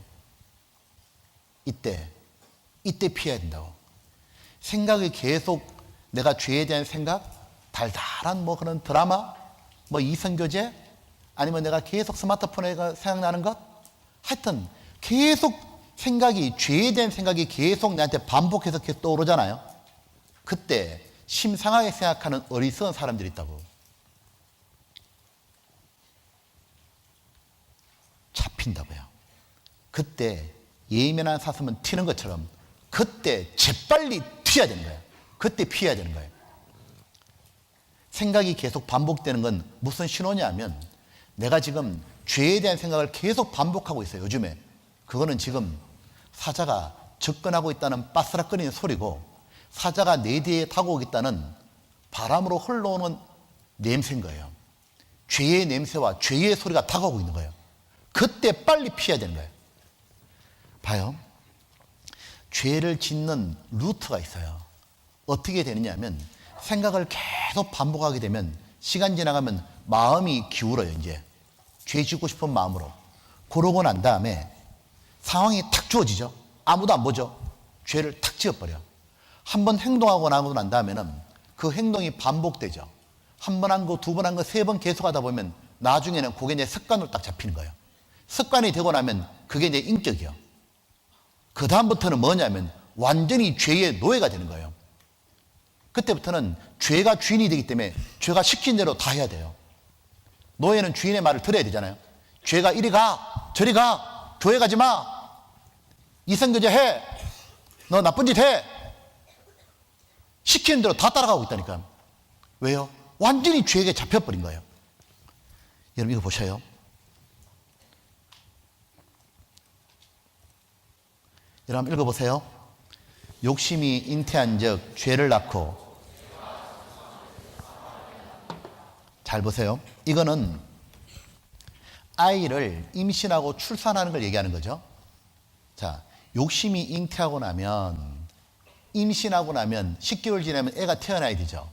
이때 피해야 된다고. 생각이 계속 내가 죄에 대한 생각, 달달한 뭐 그런 드라마, 뭐 이성교제, 아니면 내가 계속 스마트폰에 생각나는 것, 하여튼 계속 생각이, 죄에 대한 생각이 계속 나한테 반복해서 계속 떠오르잖아요. 그때 심상하게 생각하는 어리석은 사람들이 있다고. 잡힌다고요. 그때 예민한 사슴은 튀는 것처럼 그때 재빨리 튀어야 되는 거예요. 그때 피해야 되는 거예요. 생각이 계속 반복되는 건 무슨 신호냐면 내가 지금 죄에 대한 생각을 계속 반복하고 있어요. 요즘에. 그거는 지금 사자가 접근하고 있다는 빠스락거리는 소리고 사자가 내 뒤에 다가오겠다는 바람으로 흘러오는 냄새인 거예요. 죄의 냄새와 죄의 소리가 다가오고 있는 거예요. 그때 빨리 피해야 되는 거예요. 봐요. 죄를 짓는 루트가 있어요. 어떻게 되느냐 하면 생각을 계속 반복하게 되면 시간 지나가면 마음이 기울어요. 이제 죄 짓고 싶은 마음으로. 그러고 난 다음에 상황이 탁 주어지죠. 아무도 안 보죠. 죄를 탁 지어버려. 한번 행동하고 나고 난 다음에는 그 행동이 반복되죠. 한 번 한 거, 두 번 한 거, 세 번 계속하다 보면 나중에는 그게 내 습관으로 딱 잡히는 거예요. 습관이 되고 나면 그게 내 인격이요. 그 다음부터는 뭐냐면 완전히 죄의 노예가 되는 거예요. 그때부터는 죄가 주인이 되기 때문에 죄가 시킨 대로 다 해야 돼요. 노예는 주인의 말을 들어야 되잖아요. 죄가 이리 가, 저리 가, 교회 가지 마, 이성교제 해, 너 나쁜 짓 해. 시키는 대로 다 따라가고 있다니까. 왜요? 완전히 죄에게 잡혀버린 거예요. 여러분 이거 보셔요. 여러분 읽어보세요. 욕심이 잉태한 적 죄를 낳고. 잘 보세요. 이거는 아이를 임신하고 출산하는 걸 얘기하는 거죠. 자, 욕심이 잉태하고 나면, 임신하고 나면 10개월 지나면 애가 태어나야 되죠.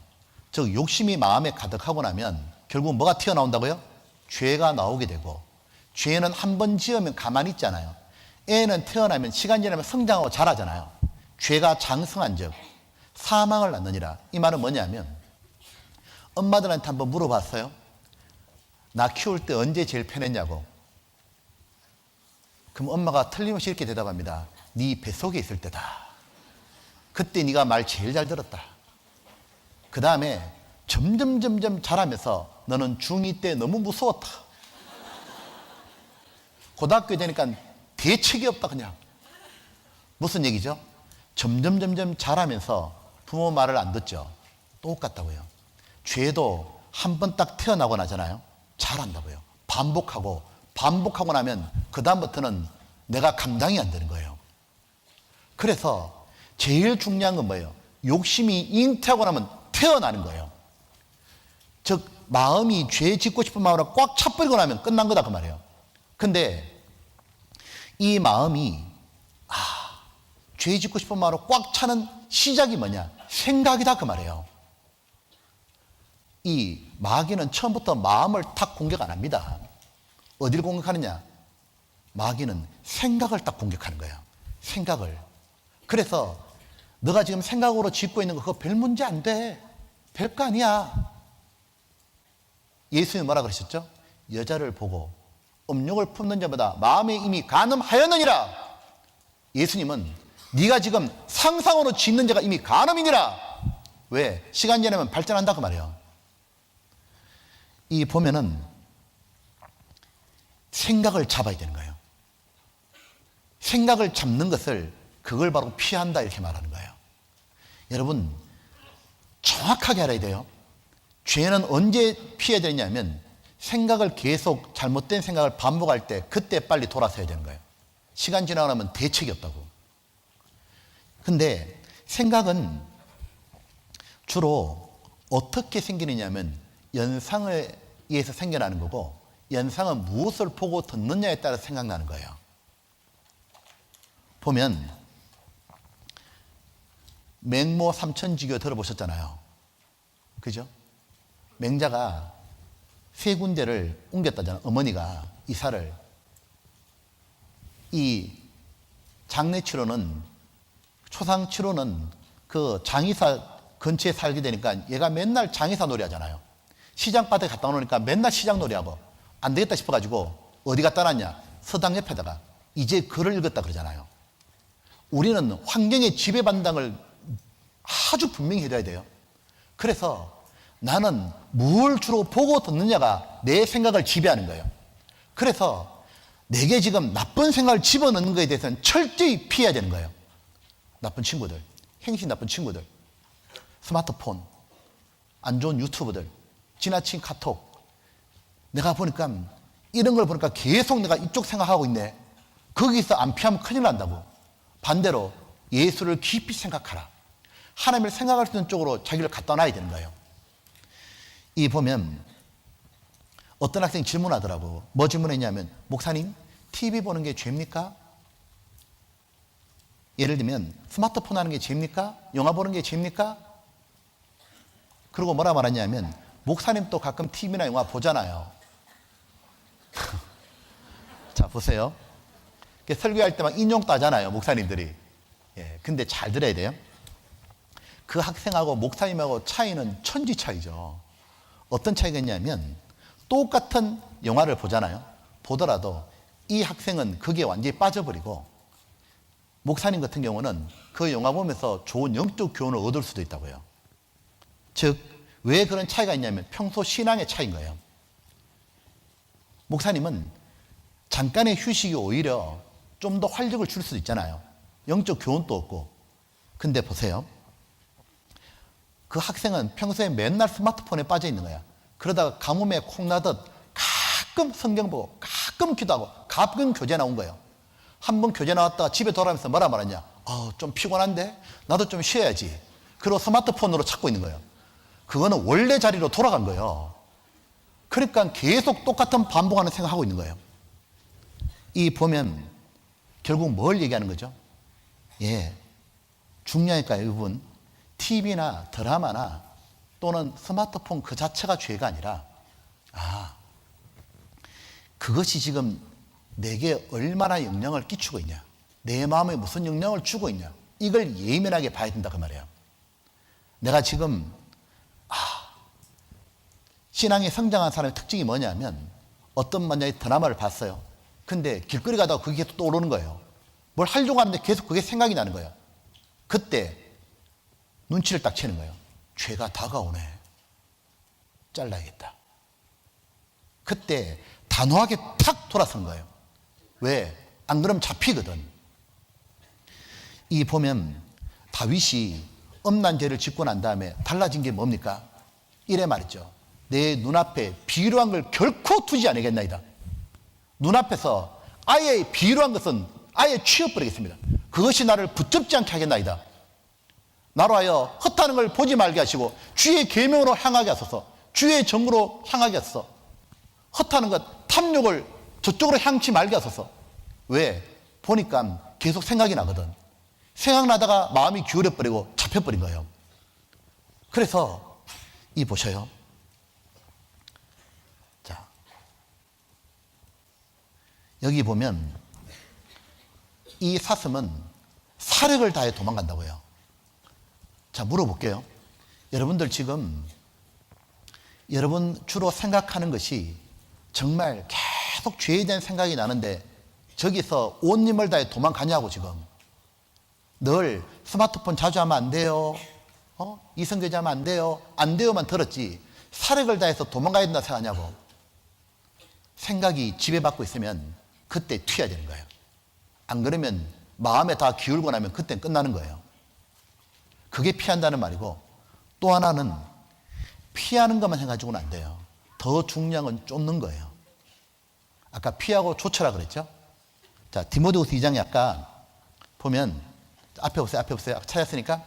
즉 욕심이 마음에 가득하고 나면 결국 뭐가 튀어나온다고요? 죄가 나오게 되고, 죄는 한 번 지으면 가만히 있잖아요. 애는 태어나면 시간 지나면 성장하고 자라잖아요. 죄가 장성한 적 사망을 낳느니라. 이 말은 뭐냐면, 엄마들한테 한번 물어봤어요. 나 키울 때 언제 제일 편했냐고. 그럼 엄마가 틀림없이 이렇게 대답합니다. 네 뱃속에 있을 때다. 그때 네가 말 제일 잘 들었다. 그 다음에 점점 자라면서 너는 중2 때 너무 무서웠다. 고등학교 되니까 대책이 없다 그냥. 무슨 얘기죠? 점점 자라면서 부모 말을 안 듣죠. 똑같다고요. 죄도 한 번 딱 태어나고 나잖아요. 잘한다고요. 반복하고 나면 그 다음부터는 내가 감당이 안 되는 거예요. 그래서 제일 중요한 건 뭐예요? 욕심이 잉태하고 나면 태어나는 거예요. 즉 마음이 죄 짓고 싶은 마음으로 꽉 차버리고 나면 끝난 거다 그 말이에요. 근데 이 마음이 죄 짓고 싶은 마음으로 꽉 차는 시작이 뭐냐? 생각이다 그 말이에요. 이 마귀는 처음부터 마음을 딱 공격 안 합니다. 어디를 공격하느냐? 마귀는 생각을 딱 공격하는 거예요. 생각을. 그래서 너가 지금 생각으로 짓고 있는 거 그거 별 문제 안 돼. 별거 아니야. 예수님이 뭐라 그러셨죠? 여자를 보고 음욕을 품는 자보다 마음에 이미 간음하였느니라. 예수님은 네가 지금 상상으로 짓는 자가 이미 간음이니라. 왜? 시간 지나면 발전한다 그 말이에요. 이 보면은 생각을 잡아야 되는 거예요. 생각을 잡는 것을 그걸 바로 피한다 이렇게 말하는 거예요. 여러분 정확하게 알아야 돼요. 죄는 언제 피해야 되냐면 생각을 계속 잘못된 생각을 반복할 때 그때 빨리 돌아서야 되는 거예요. 시간 지나고 나면 대책이 없다고. 근데 생각은 주로 어떻게 생기느냐면 연상을 의해서 생겨나는 거고, 연상은 무엇을 보고 듣느냐에 따라 생각나는 거예요. 보면 맹모 삼천지교 들어보셨잖아요. 그죠? 맹자가 세 군데를 옮겼다잖아요. 어머니가 이사를. 이 장례치료는, 초상치료는 그 장의사 근처에 살게 되니까 얘가 맨날 장의사 놀이 하잖아요. 시장바닥에 갖다 놓으니까 맨날 시장 놀이하고 안 되겠다 싶어가지고 어디 갖다 놨냐? 서당 옆에다가 이제 글을 읽었다 그러잖아요. 우리는 환경에 지배받는 걸 아주 분명히 해줘야 돼요. 그래서 나는 뭘 주로 보고 듣느냐가 내 생각을 지배하는 거예요. 그래서 내게 지금 나쁜 생각을 집어넣는 것에 대해서는 철저히 피해야 되는 거예요. 나쁜 친구들, 행실 나쁜 친구들, 스마트폰, 안 좋은 유튜브들, 지나친 카톡. 내가 보니까 이런 걸 보니까 계속 내가 이쪽 생각하고 있네. 거기서 안 피하면 큰일 난다고. 반대로 예수를 깊이 생각하라. 하나님을 생각할 수 있는 쪽으로 자기를 갖다 놔야 되는 거예요. 이 보면 어떤 학생이 질문하더라고. 뭐 질문했냐면, 목사님 TV 보는 게 죄입니까? 예를 들면 스마트폰 하는 게 죄입니까? 영화 보는 게 죄입니까? 그리고 뭐라 말하냐면, 목사님도 가끔 TV나 영화 보잖아요. 자, 보세요. 설교할 때 막 인용도 하잖아요, 목사님들이. 예, 근데 잘 들어야 돼요. 그 학생하고 목사님하고 차이는 천지 차이죠. 어떤 차이가 있냐면, 똑같은 영화를 보잖아요. 보더라도 이 학생은 거기에 완전히 빠져버리고, 목사님 같은 경우는 그 영화 보면서 좋은 영적 교훈을 얻을 수도 있다고요. 즉, 왜 그런 차이가 있냐면 평소 신앙의 차이인 거예요. 목사님은 잠깐의 휴식이 오히려 좀 더 활력을 줄 수도 있잖아요. 영적 교훈도 없고. 근데 보세요. 그 학생은 평소에 맨날 스마트폰에 빠져 있는 거야. 그러다가 가뭄에 콩나듯 가끔 성경 보고 가끔 기도하고 가끔 교제 나온 거예요. 한 번 교제 나왔다가 집에 돌아오면서 뭐라 말하냐? 좀 피곤한데 나도 좀 쉬어야지. 그리고 스마트폰으로 찾고 있는 거예요. 그거는 원래 자리로 돌아간 거예요. 그러니까 계속 똑같은 반복하는 생각하고 있는 거예요. 이 보면 결국 뭘 얘기하는 거죠? 예, 중요하니까 이 부분 TV나 드라마나 또는 스마트폰 그 자체가 죄가 아니라 그것이 지금 내게 얼마나 영향을 끼치고 있냐, 내 마음에 무슨 영향을 주고 있냐, 이걸 예민하게 봐야 된다 그 말이에요. 내가 지금 신앙이 성장한 사람의 특징이 뭐냐면 어떤 만약에 드라마를 봤어요. 근데 길거리 가다가 그게 계속 떠오르는 거예요. 뭘 하려고 하는데 계속 그게 생각이 나는 거예요. 그때 눈치를 딱 채는 거예요. 죄가 다가오네. 잘라야겠다. 그때 단호하게 탁 돌아선 거예요. 왜? 안 그러면 잡히거든. 이 보면 다윗이 엄난 죄를 짓고 난 다음에 달라진 게 뭡니까? 이래 말했죠. 내 눈앞에 비루한 걸 결코 두지 않겠나이다. 눈앞에서 아예 비루한 것은 아예 치워버리겠습니다. 그것이 나를 붙잡지 않게 하겠나이다. 나로 하여 헛하는 걸 보지 말게 하시고 주의 계명으로 향하게 하소서. 주의 정으로 향하게 하소서. 헛하는 것, 탐욕을 저쪽으로 향치 말게 하소서. 왜? 보니까 계속 생각이 나거든. 생각나다가 마음이 기울여버리고 잡혀버린 거예요. 그래서 이 보셔요. 자, 여기 보면 이 사슴은 사력을 다해 도망간다고요. 자, 물어볼게요. 여러분들 지금 여러분 주로 생각하는 것이 정말 계속 죄에 대한 생각이 나는데 저기서 온 힘을 다해 도망가냐고. 지금 늘 스마트폰 자주 하면 안 돼요, 이성교제 하면 안 돼요, 안 돼요만 들었지 사력을 다해서 도망가야 된다 생각하냐고. 생각이 지배받고 있으면 그때 튀어야 되는 거예요. 안 그러면 마음에 다 기울고 나면 그때는 끝나는 거예요. 그게 피한다는 말이고, 또 하나는 피하는 것만 해가지고는 안 돼요. 더 중요한 건 쫓는 거예요. 아까 피하고 쫓으라 그랬죠? 자, 디모데후서 2장에 아까 보면 앞에 보세요. 앞에 보세요. 찾았으니까.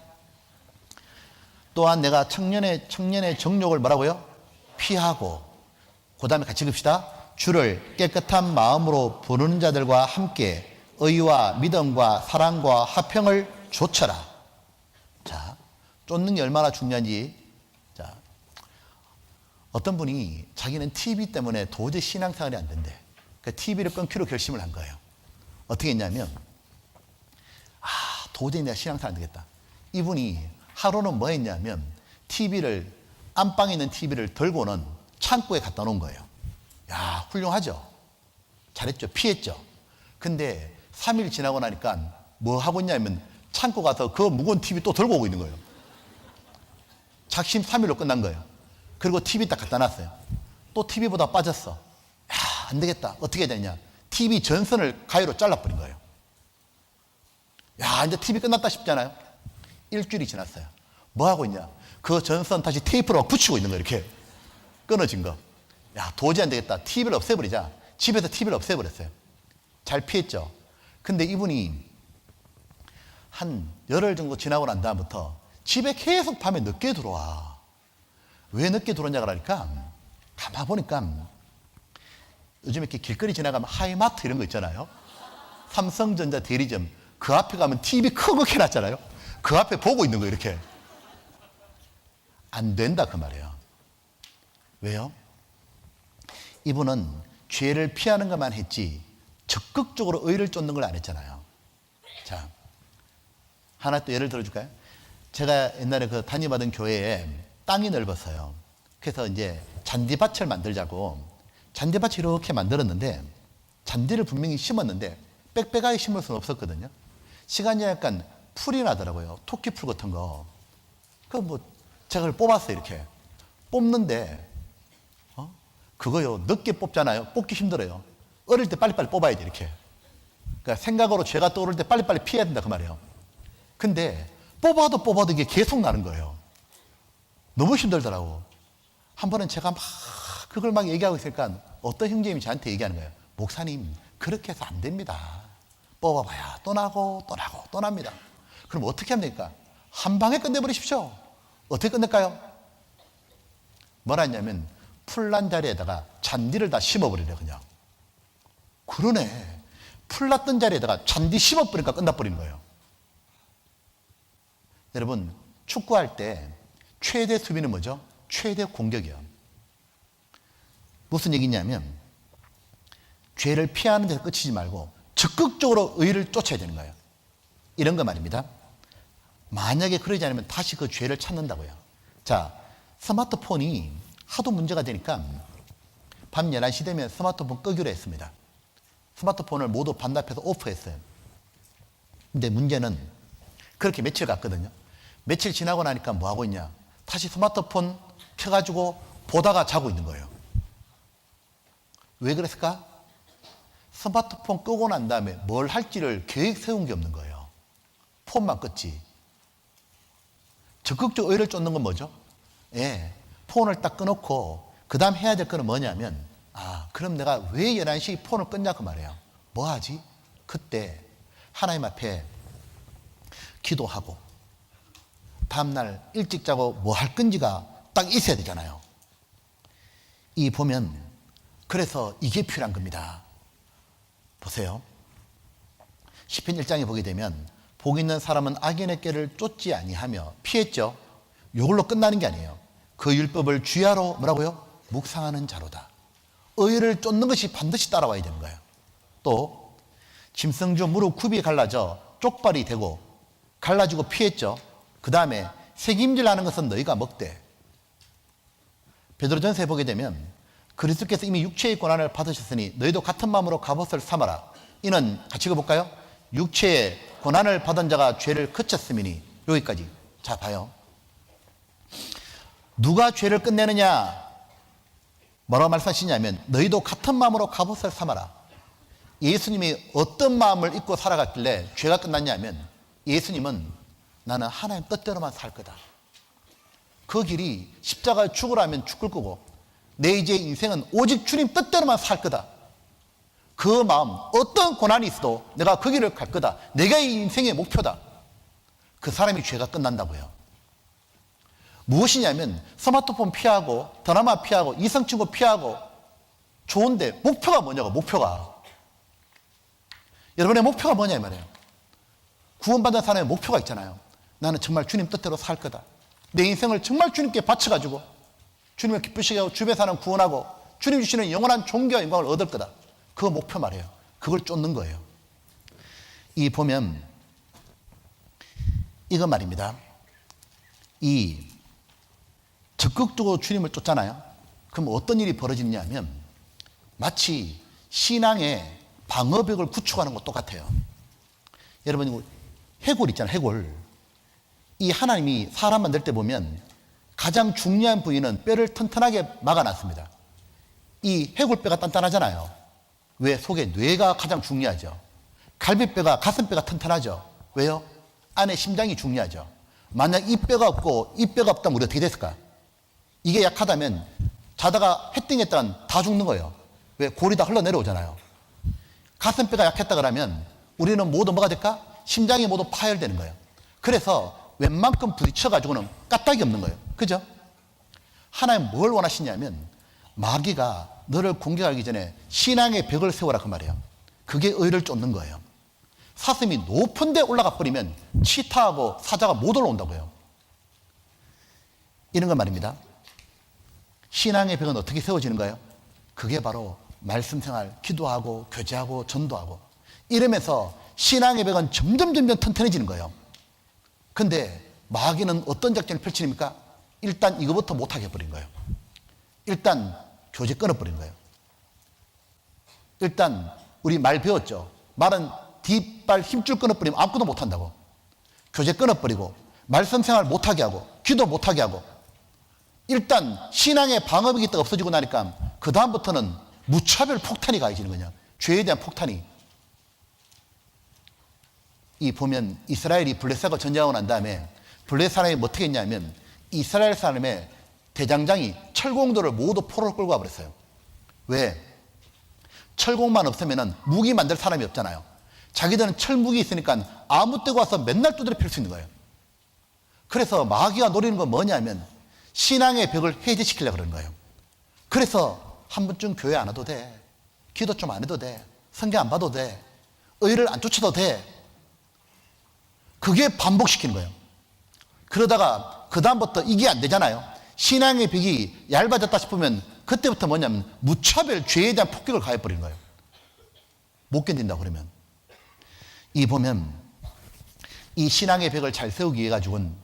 또한 내가 청년의 정욕을 뭐라고요? 피하고, 그 다음에 같이 읽읍시다. 주를 깨끗한 마음으로 부르는 자들과 함께 의와 믿음과 사랑과 화평을 좇아라. 자, 쫓는 게 얼마나 중요한지. 자, 어떤 분이 자기는 TV 때문에 도저히 신앙생활이 안 된대. 그러니까 TV를 끊기로 결심을 한 거예요. 어떻게 했냐면, 도저히 내가 신앙생활 안 되겠다. 이분이 하루는 뭐 했냐면 TV를, 안방에 있는 TV를 들고는 창고에 갖다 놓은 거예요. 야, 훌륭하죠? 잘했죠? 피했죠? 근데 3일 지나고 나니까 뭐 하고 있냐면 창고 가서 그 무거운 TV 또 들고 오고 있는 거예요. 작심 3일로 끝난 거예요. 그리고 TV 딱 갖다 놨어요. 또 TV보다 빠졌어. 야, 안 되겠다. 어떻게 해야 되냐? TV 전선을 가위로 잘라버린 거예요. 야, 이제 TV 끝났다 싶잖아요. 일주일이 지났어요. 뭐 하고 있냐? 그 전선 다시 테이프로 붙이고 있는 거예요. 이렇게 끊어진 거. 야, 도저히 안 되겠다. TV를 없애버리자. 집에서 TV를 없애버렸어요. 잘 피했죠. 근데 이분이 한 열흘 정도 지나고 난 다음부터 집에 계속 밤에 늦게 들어와. 왜 늦게 들어오냐 그러니까 가만 보니까 요즘 이렇게 길거리 지나가면 하이마트 이런 거 있잖아요. 삼성전자 대리점 그 앞에 가면 TV 크고 해놨잖아요. 그 앞에 보고 있는 거예요. 이렇게. 안 된다 그 말이에요. 왜요? 이분은 죄를 피하는 것만 했지 적극적으로 의를 쫓는 걸 안 했잖아요. 자, 하나 또 예를 들어줄까요? 제가 옛날에 그 다니받은 교회에 땅이 넓었어요. 그래서 이제 잔디밭을 만들자고 잔디밭을 이렇게 만들었는데 잔디를 분명히 심었는데 빽빽하게 심을 수는 없었거든요. 시간이 약간 풀이 나더라고요. 토끼풀 같은 거. 그 뭐 제가 그걸 뽑았어요. 이렇게 뽑는데 그거요 늦게 뽑잖아요. 뽑기 힘들어요. 어릴 때 빨리빨리 뽑아야 돼. 이렇게. 그러니까 생각으로 죄가 떠오를 때 빨리빨리 피해야 된다 그 말이에요. 근데 뽑아도 이게 계속 나는 거예요. 너무 힘들더라고. 한 번은 제가 그걸 막 얘기하고 있으니까 어떤 형제님이 저한테 얘기하는 거예요. 목사님, 그렇게 해서 안 됩니다. 뽑아봐야 또 나고 또 나고 또 납니다. 그럼 어떻게 하면 됩니까? 한 방에 끝내버리십시오. 어떻게 끝낼까요? 뭐라 했냐면 풀난 자리에다가 잔디를 다 심어버리래 그냥. 그러네. 풀났던 자리에다가 잔디 심어버리니까 끝나버린 거예요. 여러분, 축구할 때 최대 수비는 뭐죠? 최대 공격이요. 무슨 얘기냐면 죄를 피하는 데서 끝이지 말고 적극적으로 의를 쫓아야 되는 거예요. 이런 거 말입니다. 만약에 그러지 않으면 다시 그 죄를 찾는다고요. 자, 스마트폰이 하도 문제가 되니까 밤 11시 되면 스마트폰 끄기로 했습니다. 스마트폰을 모두 반납해서 오프했어요. 근데 문제는 그렇게 며칠 갔거든요. 며칠 지나고 나니까 뭐 하고 있냐? 다시 스마트폰 켜가지고 보다가 자고 있는 거예요. 왜 그랬을까? 스마트폰 끄고 난 다음에 뭘 할지를 계획 세운 게 없는 거예요. 폰만 껐지. 적극적 의를 쫓는 건 뭐죠? 예, 폰을 딱 꺼놓고 그 다음 해야 될 거는 뭐냐면 그럼 내가 왜 11시에 폰을 껐냐 그 말이에요. 뭐 하지? 그때 하나님 앞에 기도하고 다음날 일찍 자고 뭐 할 건지가 딱 있어야 되잖아요. 이 보면 그래서 이게 필요한 겁니다. 보세요. 시편 1장에 보게 되면 복 있는 사람은 악인의 꾀를 쫓지 아니하며 피했죠. 이걸로 끝나는 게 아니에요. 그 율법을 주야로 뭐라고요? 묵상하는 자로다. 의를 쫓는 것이 반드시 따라와야 되는 거예요. 또 짐승주 무릎 굽이 갈라져 쪽발이 되고 갈라지고 피했죠. 그 다음에 새김질하는 것은 너희가 먹되. 베드로전서에 보게 되면 그리스도께서 이미 육체의 고난을 받으셨으니 너희도 같은 마음으로 갑옷을 삼아라. 이는 같이 읽어볼까요? 육체의 고난을 받은 자가 죄를 그쳤음이니. 여기까지. 자, 봐요. 누가 죄를 끝내느냐? 뭐라고 말씀하시냐면 너희도 같은 마음으로 갑옷을 삼아라. 예수님이 어떤 마음을 입고 살아갔길래 죄가 끝났냐면 예수님은 나는 하나님 뜻대로만 살 거다. 그 길이 십자가에 죽으라면 죽을 거고 내 이제 인생은 오직 주님 뜻대로만 살 거다. 그 마음, 어떤 고난이 있어도 내가 그 길을 갈 거다. 내가 이 인생의 목표다. 그 사람이 죄가 끝난다고요. 무엇이냐면 스마트폰 피하고 드라마 피하고 이성친구 피하고 좋은데 목표가 뭐냐고. 목표가 여러분의 목표가 뭐냐 이 말이에요. 구원받은 사람의 목표가 있잖아요. 나는 정말 주님 뜻대로 살 거다. 내 인생을 정말 주님께 바쳐가지고 주님을 기쁘시게 하고 주변 사람 구원하고 주님 주시는 영원한 존귀와 영광을 얻을 거다. 그 목표 말이에요. 그걸 쫓는 거예요. 이 보면 이거 말입니다. 이 적극적으로 주님을 쫓잖아요. 그럼 어떤 일이 벌어지냐면 마치 신앙의 방어벽을 구축하는 것 똑같아요. 여러분 해골 있잖아요. 해골. 이 하나님이 사람 만들 때 보면 가장 중요한 부위는 뼈를 튼튼하게 막아놨습니다. 이 해골뼈가 단단하잖아요. 왜? 속에 뇌가 가장 중요하죠. 갈비뼈가 가슴뼈가 튼튼하죠. 왜요? 안에 심장이 중요하죠. 만약 이 뼈가 없고 이 뼈가 없다면 우리 어떻게 됐을까? 이게 약하다면 자다가 해띵했다간 다 죽는 거예요. 왜? 골이 다 흘러내려오잖아요. 가슴뼈가 약했다 그러면 우리는 모두 뭐가 될까? 심장이 모두 파열되는 거예요. 그래서 웬만큼 부딪혀가지고는 까딱이 없는 거예요. 그죠? 하나님 뭘 원하시냐면 마귀가 너를 공격하기 전에 신앙의 벽을 세워라 그 말이에요. 그게 의를 쫓는 거예요. 사슴이 높은 데 올라가 버리면 치타하고 사자가 못 올라온다고요. 이런 거 말입니다. 신앙의 벽은 어떻게 세워지는가요? 그게 바로 말씀 생활, 기도하고 교제하고 전도하고 이러면서 신앙의 벽은 점점 튼튼해지는 거예요. 근데 마귀는 어떤 작전을 펼치니까 일단 이거부터 못하게 해버린 거예요. 일단 교제 끊어버린 거예요. 일단 우리 말 배웠죠. 말은 뒷발 힘줄 끊어버리면 아무것도 못한다고. 교제 끊어버리고 말씀 생활 못하게 하고 기도 못하게 하고 일단 신앙의 방어벽이 딱 없어지고 나니까 그 다음부터는 무차별 폭탄이 가해지는 거냐. 죄에 대한 폭탄이. 이 보면 이스라엘이 블레셋과 전쟁하고 난 다음에 블레셋 사람이 어떻게 했냐면 이스라엘 사람의 대장장이 철공도를 모두 포로로 끌고 와버렸어요. 왜? 철공만 없으면 무기 만들 사람이 없잖아요. 자기들은 철무기 있으니까 아무 때고 와서 맨날 두드려 팰 수 있는 거예요. 그래서 마귀가 노리는 건 뭐냐면 신앙의 벽을 해제시키려고 그러는 거예요. 그래서 한 번쯤 교회 안 와도 돼. 기도 좀 안 해도 돼. 성경 안 봐도 돼. 의를 안 쫓아도 돼. 그게 반복시키는 거예요. 그러다가 그 다음부터 이게 안 되잖아요. 신앙의 벽이 얇아졌다 싶으면 그때부터 뭐냐면 무차별 죄에 대한 폭격을 가해버리는 거예요. 못 견딘다 그러면. 이 보면 이 신앙의 벽을 잘 세우기 위해 가지고는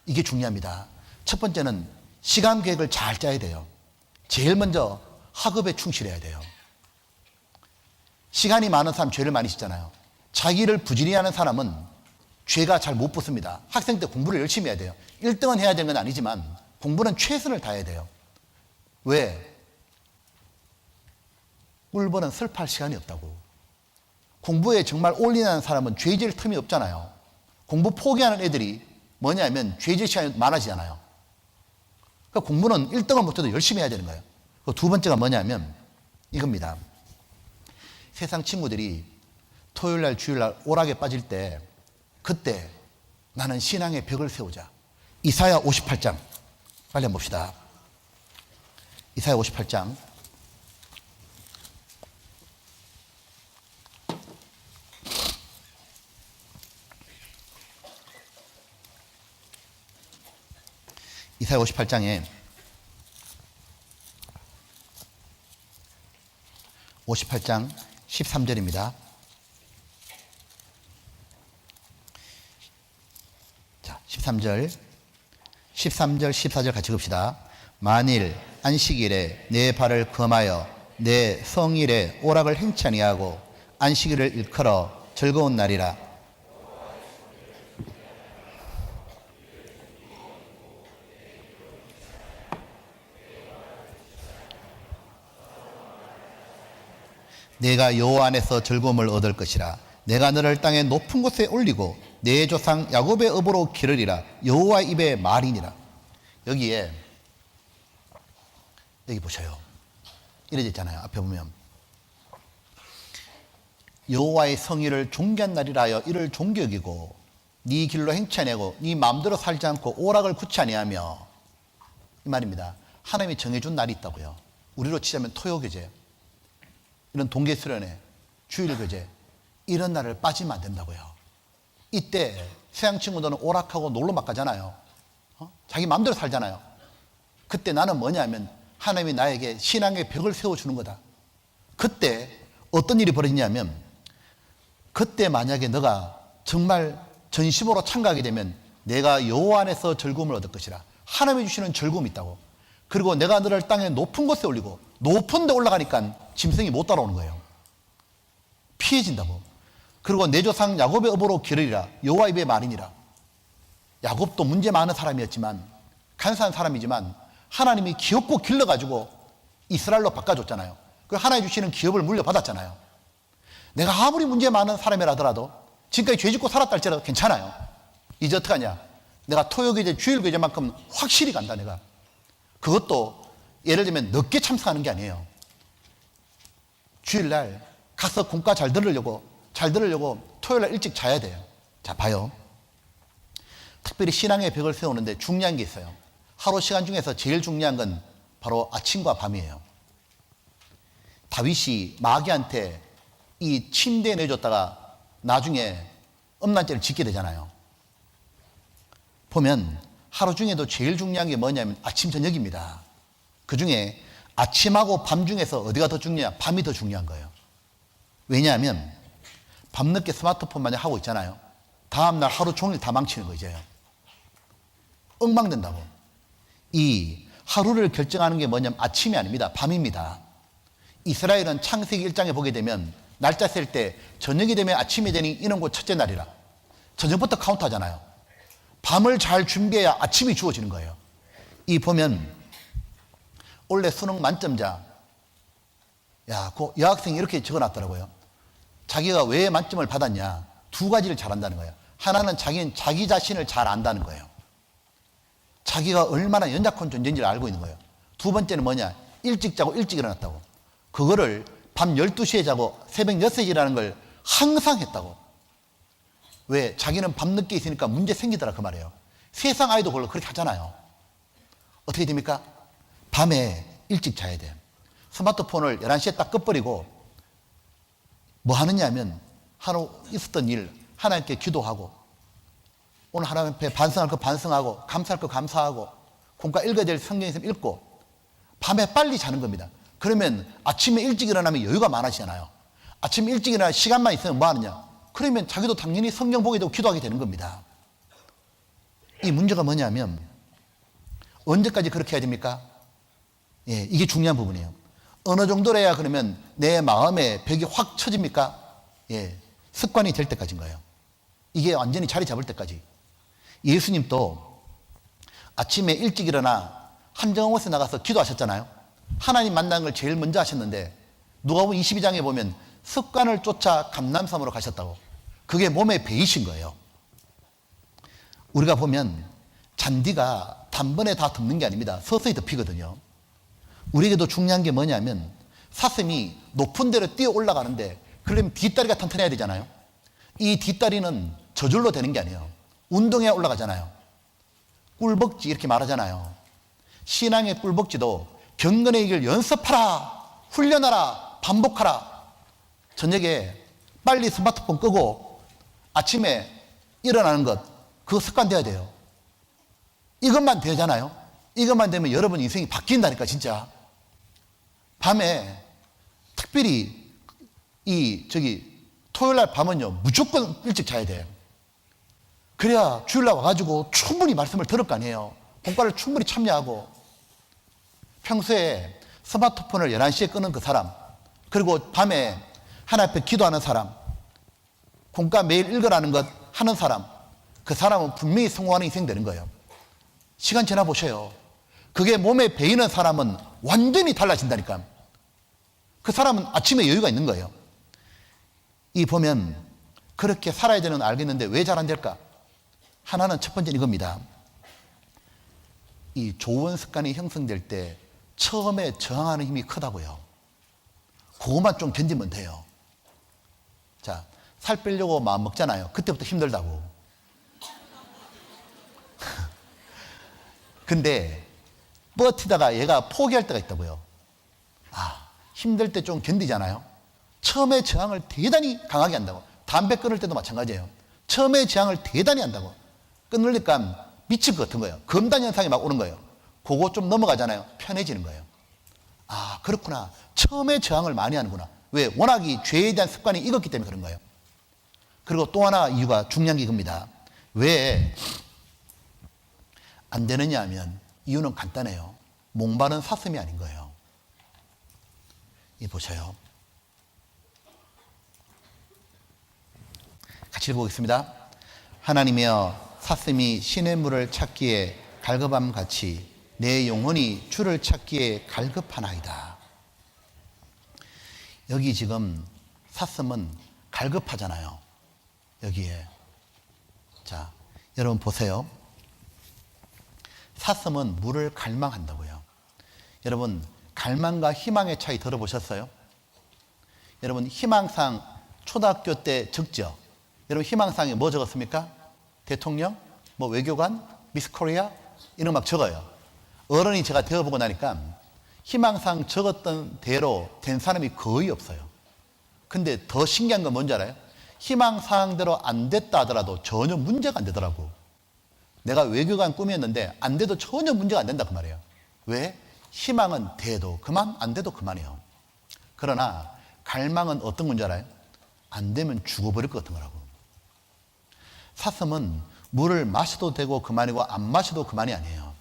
이게 중요합니다. 첫 번째는 시간 계획을 잘 짜야 돼요. 제일 먼저 학업에 충실해야 돼요. 시간이 많은 사람 죄를 많이 짓잖아요. 자기를 부지런히 하는 사람은 죄가 잘 못 붙습니다. 학생 때 공부를 열심히 해야 돼요. 1등은 해야 되는 건 아니지만 공부는 최선을 다해야 돼요. 왜? 꿀벌은 슬퍼할 시간이 없다고. 공부에 정말 올인하는 사람은 죄질 틈이 없잖아요. 공부 포기하는 애들이 뭐냐면 죄질 시간이 많아지잖아요. 그러니까 공부는 1등은 못해도 열심히 해야 되는 거예요. 두 번째가 뭐냐면 이겁니다. 세상 친구들이 토요일날 주일날 오락에 빠질 때 그때 나는 신앙의 벽을 세우자. 이사야 58장 빨리 한번 봅시다. 이사야 58장 이사야 58장에 58장 13절입니다. 자, 13절 14절 같이 봅시다. 만일 안식일에 내 발을 금하여 내 성일에 오락을 행치 아니하고 안식일을 일컬어 즐거운 날이라. 내가 여호와 안에서 즐거움을 얻을 것이라. 내가 너를 땅의 높은 곳에 올리고 내 조상 야곱의 업으로 기르리라. 여호와 입의 말이니라. 여기 보셔요. 이래 있잖아요. 앞에 보면 여호와의 성의를 존귀한 날이라 하여 이를 존귀 여기고 네 길로 행치 아니하고 네 마음대로 살지 않고 오락을 굳지 아니하며, 이 말입니다. 하나님이 정해준 날이 있다고요. 우리로 치자면 토요교제, 이런 동계수련회, 주일교제, 이런 날을 빠지면 안 된다고요. 이때 서양 친구들은 오락하고 놀러막 가잖아요. 자기 마음대로 살잖아요. 그때 나는 뭐냐면 하나님이 나에게 신앙의 벽을 세워주는 거다. 그때 어떤 일이 벌어지냐면, 그때 만약에 너가 정말 전심으로 참가하게 되면 내가 여호와 안에서 즐거움을 얻을 것이라. 하나님이 주시는 즐거움이 있다고. 그리고 내가 너를 땅의 높은 곳에 올리고, 높은 데 올라가니까 짐승이 못 따라오는 거예요. 피해진다고. 그리고 내 조상 야곱의 업으로 기르리라. 여호와 입의 말이니라. 야곱도 문제 많은 사람이었지만, 간사한 사람이지만 하나님이 기업고 길러가지고 이스라엘로 바꿔줬잖아요. 그 하나님 주시는 기업을 물려받았잖아요. 내가 아무리 문제 많은 사람이라 하더라도 지금까지 죄 짓고 살았다 할지라도 괜찮아요. 이제 어떡하냐. 내가 토요교제, 주일교제만큼 확실히 간다. 내가 그것도 예를 들면 늦게 참석하는 게 아니에요. 주일날 가서 공과 잘 들으려고 토요일날 일찍 자야 돼요. 자, 봐요. 특별히 신앙의 벽을 세우는데 중요한 게 있어요. 하루 시간 중에서 제일 중요한 건 바로 아침과 밤이에요. 다윗이 마귀한테 이 침대에 내줬다가 나중에 음란죄를 짓게 되잖아요. 보면 하루 중에도 제일 중요한 게 뭐냐면 아침, 저녁입니다. 그 중에 아침하고 밤 중에서 어디가 더 중요하냐? 밤이 더 중요한 거예요. 왜냐하면 밤늦게 스마트폰 마냥 하고 있잖아요. 다음날 하루 종일 다 망치는 거 이제요. 엉망된다고. 이 하루를 결정하는 게 뭐냐면 아침이 아닙니다. 밤입니다. 이스라엘은 창세기 1장에 보게 되면 날짜 셀 때 저녁이 되면 아침이 되니 이는 곧 첫째 날이라. 저녁부터 카운트하잖아요. 밤을 잘 준비해야 아침이 주어지는 거예요. 이 보면 원래 수능 만점자, 그 여학생이 이렇게 적어놨더라고요. 자기가 왜 만점을 받았냐? 두 가지를 잘한다는 거예요. 하나는 자기는 자기 자신을 잘 안다는 거예요. 자기가 얼마나 연약한 존재인지를 알고 있는 거예요. 두 번째는 뭐냐? 일찍 자고 일찍 일어났다고. 그거를 밤 12시에 자고 새벽 6시에 일어나는 걸 항상 했다고. 왜? 자기는 밤늦게 있으니까 문제 생기더라 그 말이에요. 세상 아이도 그걸로 그렇게 하잖아요. 어떻게 됩니까? 밤에 일찍 자야 돼. 스마트폰을 11시에 딱 꺼버리고 뭐 하느냐 하면 하루 있었던 일 하나님께 기도하고 오늘 하나님 앞에 반성할 거 반성하고 감사할 거 감사하고 공과 읽어야 될 성경 있으면 읽고 밤에 빨리 자는 겁니다. 그러면 아침에 일찍 일어나면 여유가 많아지잖아요. 아침에 일찍 일어나 시간만 있으면 뭐 하느냐? 그러면 자기도 당연히 성경 보게 되고 기도하게 되는 겁니다. 이 문제가 뭐냐면 언제까지 그렇게 해야 됩니까? 예, 이게 중요한 부분이에요. 어느 정도로 해야 그러면 내 마음에 벽이 확 쳐집니까? 예, 습관이 될 때까지인 거예요. 이게 완전히 자리 잡을 때까지. 예수님도 아침에 일찍 일어나 한정원에 나가서 기도하셨잖아요. 하나님 만나는 걸 제일 먼저 하셨는데 누가복음 22장에 보면 습관을 쫓아 감람산으로 가셨다고. 그게 몸에 배이신 거예요. 우리가 보면 잔디가 단번에 다 덮는 게 아닙니다. 서서히 덮이거든요. 우리에게도 중요한 게 뭐냐면 사슴이 높은 데로 뛰어 올라가는데 그러면 뒷다리가 튼튼해야 되잖아요. 이 뒷다리는 저절로 되는 게 아니에요. 운동해야 올라가잖아요. 꿀벅지 이렇게 말하잖아요. 신앙의 꿀벅지도 경건의 길 연습하라, 훈련하라, 반복하라. 저녁에 빨리 스마트폰 끄고 아침에 일어나는 것, 그거 습관 돼야 돼요. 이것만 되잖아요. 이것만 되면 여러분 인생이 바뀐다니까 진짜. 밤에 특별히 토요일날 밤은요 무조건 일찍 자야 돼요. 그래야 주일날 와가지고 충분히 말씀을 들을 거 아니에요. 공과를 충분히 참여하고. 평소에 스마트폰을 11시에 끄는 그 사람, 그리고 밤에 하나님 앞에 기도하는 사람, 공과 매일 읽으라는 것 하는 사람, 그 사람은 분명히 성공하는 인생 되는 거예요. 시간 지나 보세요. 그게 몸에 배이는 사람은 완전히 달라진다니까. 그 사람은 아침에 여유가 있는 거예요. 이 보면 그렇게 살아야 되는 건 알겠는데 왜 잘 안 될까? 하나는 첫 번째는 이겁니다. 이 좋은 습관이 형성될 때 처음에 저항하는 힘이 크다고요. 그것만 좀 견디면 돼요. 자, 살 빼려고 마음 먹잖아요. 그때부터 힘들다고. 근데 버티다가 얘가 포기할 때가 있다고요. 아, 힘들 때 좀 견디잖아요. 처음에 저항을 대단히 강하게 한다고. 담배 끊을 때도 마찬가지예요. 처음에 저항을 대단히 한다고. 끊으니까 미칠 것 같은 거예요. 금단 현상이 막 오는 거예요. 그거 좀 넘어가잖아요. 편해지는 거예요. 아, 그렇구나. 처음에 저항을 많이 하는구나. 왜? 워낙 이 죄에 대한 습관이 익었기 때문에 그런 거예요. 그리고 또 하나 이유가 중요한 게 이겁니다. 왜 안 되느냐 하면 이유는 간단해요. 목마른 사슴이 아닌 거예요. 이 보세요. 같이 읽어보겠습니다. 하나님이여 사슴이 신의 물을 찾기에 갈급함 같이 내 영혼이 주를 찾기에 갈급하나이다. 여기 지금 사슴은 갈급하잖아요. 여기에. 자, 여러분 보세요. 사슴은 물을 갈망한다고요. 여러분, 갈망과 희망의 차이 들어보셨어요? 여러분, 희망상 초등학교 때 적죠? 여러분, 희망상에 뭐 적었습니까? 대통령, 뭐 외교관, 미스 코리아 이런 막 적어요. 어른이 제가 되어보고 나니까 희망상 적었던 대로 된 사람이 거의 없어요. 근데 더 신기한 건 뭔지 알아요? 희망사항대로 안 됐다 하더라도 전혀 문제가 안 되더라고. 내가 외교관 꿈이었는데 안 돼도 전혀 문제가 안 된다 그 말이에요. 왜? 희망은 돼도 그만, 안 돼도 그만이에요. 그러나 갈망은 어떤 건지 알아요? 안 되면 죽어버릴 것 같은 거라고. 사슴은 물을 마셔도 되고 그만이고 안 마셔도 그만이 아니에요.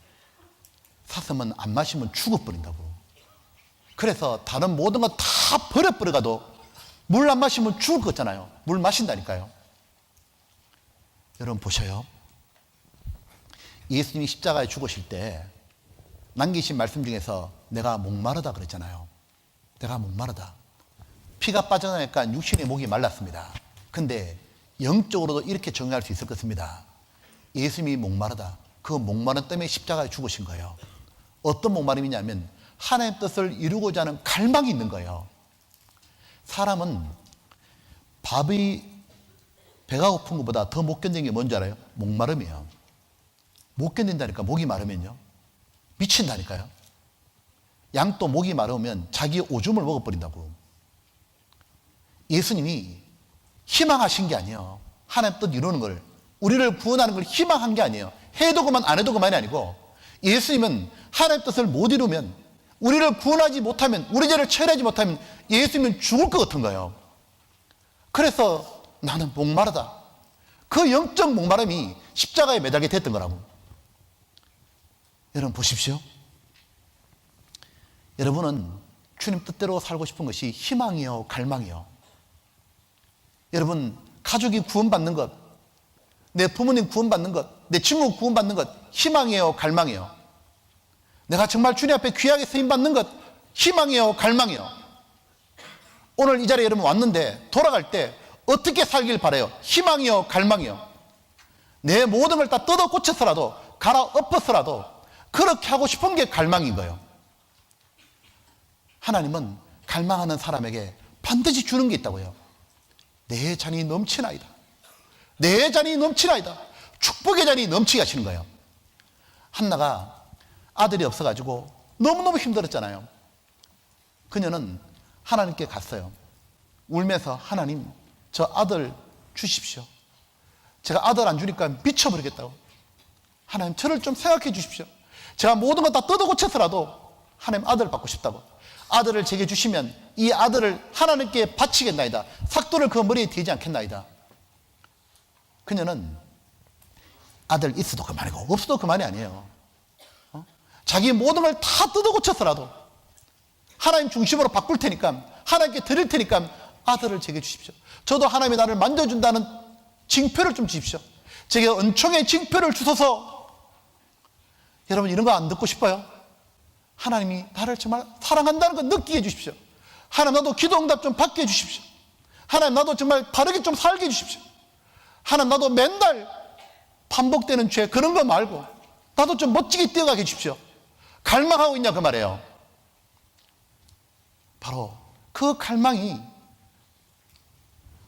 사슴은 안 마시면 죽어버린다고. 그래서 다른 모든 거 다 버려버려가도 물 안 마시면 죽을 것 같잖아요. 물 마신다니까요. 여러분 보셔요. 예수님이 십자가에 죽으실 때 남기신 말씀 중에서 내가 목마르다 그랬잖아요. 내가 목마르다. 피가 빠져나니까 육신의 목이 말랐습니다. 근데 영적으로도 이렇게 정의할 수 있을 것입니다. 예수님이 목마르다. 그 목마름 때문에 십자가에 죽으신 거예요. 어떤 목마름이냐면 하나님의 뜻을 이루고자 하는 갈망이 있는 거예요. 사람은 밥이 배가 고픈 것보다 더 못 견디는 게 뭔지 알아요? 목마름이에요. 못 견딘다니까. 목이 마르면요 미친다니까요. 양도 목이 마르면 자기 오줌을 먹어버린다고. 예수님이 희망하신 게 아니에요. 하나님 뜻 이루는 걸, 우리를 구원하는 걸 희망한 게 아니에요. 해도 그만 안 해도 그만이 아니고, 예수님은 하나님 뜻을 못 이루면, 우리를 구원하지 못하면, 우리 죄를 처리하지 못하면 예수님은 죽을 것 같은 거예요. 그래서 나는 목마르다. 그 영적 목마름이 십자가에 매달게 됐던 거라고. 여러분 보십시오. 여러분은 주님 뜻대로 살고 싶은 것이 희망이요 갈망이요. 여러분 가족이 구원받는 것, 내 부모님 구원받는 것, 내 친구 구원받는 것 희망이에요 갈망이에요. 내가 정말 주님 앞에 귀하게 쓰임받는 것 희망이에요 갈망이에요. 오늘 이 자리에 여러분 왔는데 돌아갈 때 어떻게 살길 바라요? 희망이요 갈망이요. 내 모든 걸 다 뜯어 고쳐서라도 갈아엎어서라도 그렇게 하고 싶은 게 갈망인 거예요. 하나님은 갈망하는 사람에게 반드시 주는 게 있다고요. 내 잔이 넘치나이다. 내 잔이 넘치나이다. 축복의 잔이 넘치게 하시는 거예요. 한나가 아들이 없어가지고 너무너무 힘들었잖아요. 그녀는 하나님께 갔어요. 울면서 하나님 저 아들 주십시오. 제가 아들 안 주니까 미쳐버리겠다고. 하나님 저를 좀 생각해 주십시오. 제가 모든 것 다 뜯어 고쳐서라도 하나님 아들 받고 싶다고. 아들을 제게 주시면 이 아들을 하나님께 바치겠나이다. 삭도를 그 머리에 대지 않겠나이다. 그녀는 아들 있어도 그만이고 없어도 그만이 아니에요. 자기 모든 걸 다 뜯어 고쳐서라도 하나님 중심으로 바꿀 테니까, 하나님께 드릴 테니까 아들을 제게 주십시오. 저도 하나님이 나를 만져준다는 징표를 좀 주십시오. 제게 은총의 징표를 주소서. 여러분 이런 거 안 듣고 싶어요? 하나님이 나를 정말 사랑한다는 거 느끼게 해주십시오. 하나님 나도 기도 응답 좀 받게 해주십시오. 하나님 나도 정말 바르게 좀 살게 해주십시오. 하나님 나도 맨날 반복되는 죄 그런 거 말고 나도 좀 멋지게 뛰어가게 해주십시오. 갈망하고 있냐 그 말이에요. 바로 그 갈망이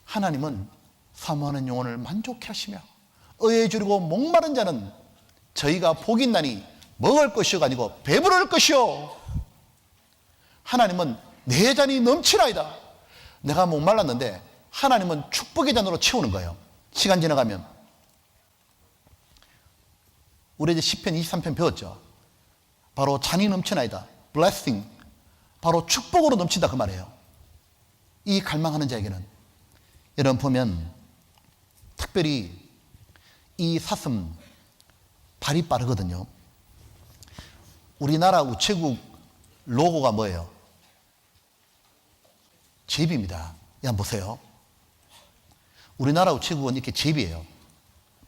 하나님은 사모하는 영혼을 만족해 하시며 의에 주리고 목마른 자는 저희가 복이 있나니 먹을 것이요가 아니고 배부를 것이요. 하나님은 내 잔이 넘치나이다. 내가 목말랐는데 하나님은 축복의 잔으로 채우는 거예요. 시간 지나가면 우리 이제 시편 23편 배웠죠. 바로 잔이 넘치나이다. blessing. 바로 축복으로 넘친다 그 말이에요. 이 갈망하는 자에게는 여러분 보면 특별히 이 사슴 발이 빠르거든요. 우리나라 우체국 로고가 뭐예요? 제비입니다. 한번 보세요. 우리나라 우체국은 이렇게 제비예요.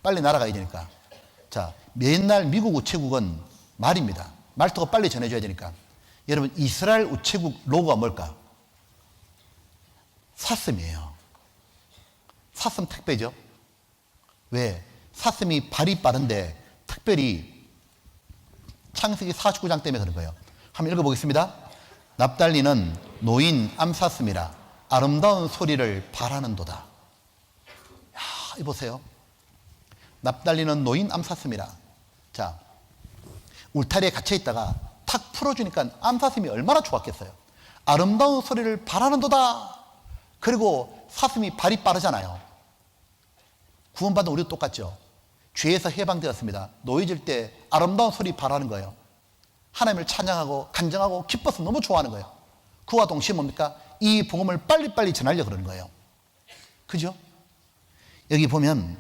빨리 날아가야 되니까. 자, 맨날 미국 우체국은 말입니다. 말투가 빨리 전해줘야 되니까. 여러분 이스라엘 우체국 로고가 뭘까? 사슴이에요. 사슴 택배죠. 왜? 사슴이 발이 빠른데 특별히 창세기 49장 때문에 그런 거예요. 한번 읽어보겠습니다. 납달리는 노인 암사슴이라 아름다운 소리를 바라는도다. 야, 이 보세요. 납달리는 노인 암사슴이라. 자, 울타리에 갇혀 있다가 탁 풀어주니까 암사슴이 얼마나 좋았겠어요. 아름다운 소리를 바라는도다. 그리고 사슴이 발이 빠르잖아요. 구원받은 우리도 똑같죠. 죄에서 해방되었습니다. 노예질 때 아름다운 소리 바라는 거예요. 하나님을 찬양하고 간증하고 기뻐서 너무 좋아하는 거예요. 그와 동시에 뭡니까? 이 복음을 빨리빨리 전하려고 그러는 거예요. 그죠? 여기 보면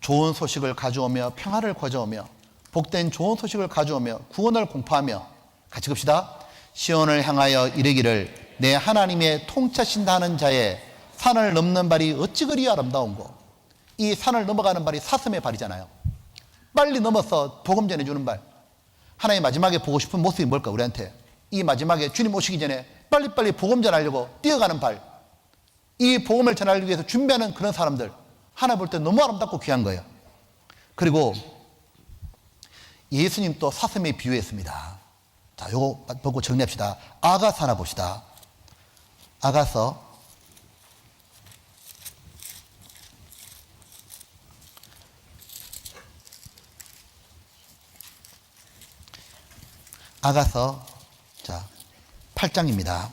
좋은 소식을 가져오며 평화를 가져오며 복된 좋은 소식을 가져오며 구원을 공포하며 같이 봅시다. 시온을 향하여 이르기를 내 하나님의 통치하신다는 자의 산을 넘는 발이 어찌 그리 아름다운고. 이 산을 넘어가는 발이 사슴의 발이잖아요. 빨리 넘어서 복음 전해주는 발. 하나님 마지막에 보고 싶은 모습이 뭘까 우리한테? 이 마지막에 주님 오시기 전에 빨리빨리 복음 전하려고 뛰어가는 발. 이 복음을 전하기 위해서 준비하는 그런 사람들. 하나 볼 때 너무 아름답고 귀한 거예요. 그리고 예수님 또 사슴에 비유했습니다. 자, 요거 보고 정리합시다. 아가사 하나 봅시다. 아가서 자 8장입니다.